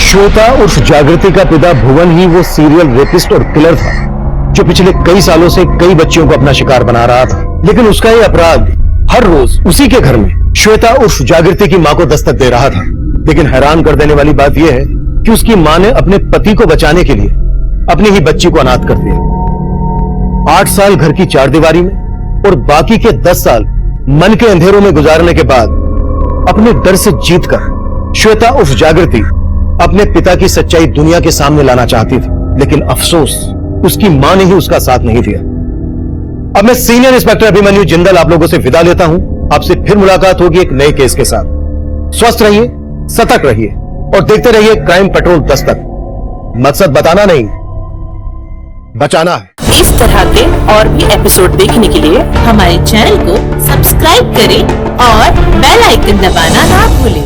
श्वेता उर्फ जागृति का पिता भुवन ही वो सीरियल रेपिस्ट और किलर था जो पिछले कई सालों से कई बच्चियों को अपना शिकार बना रहा था। लेकिन उसका ये अपराध हर रोज उसी के घर में श्वेता उर्फ जागृति की मां को दस्तक दे रहा था। लेकिन हैरान कर देने वाली बात यह है कि उसकी मां ने अपने पति को बचाने के लिए अपनी ही बच्ची को अनाथ कर दिया। 8 साल घर की चारदीवारी में और बाकी के 10 साल मन के अंधेरों में गुजारने के बाद अपने डर से जीतकर श्वेता उर्फ जागृति अपने पिता की सच्चाई दुनिया के सामने लाना चाहती थी। लेकिन अफसोस उसकी मां ने ही उसका साथ नहीं दिया। अब मैं सीनियर इंस्पेक्टर अभिमन्यु जिंदल आप लोगों से विदा लेता हूं। आपसे फिर मुलाकात होगी एक नए केस के साथ। स्वस्थ रहिए, सतर्क रहिए और देखते रहिए क्राइम पेट्रोल दस्तक। मकसद बताना नहीं, बचाना है। इस तरह के और भी एपिसोड देखने के लिए हमारे चैनल को सब्सक्राइब करें और बेल आइकन दबाना ना भूलें।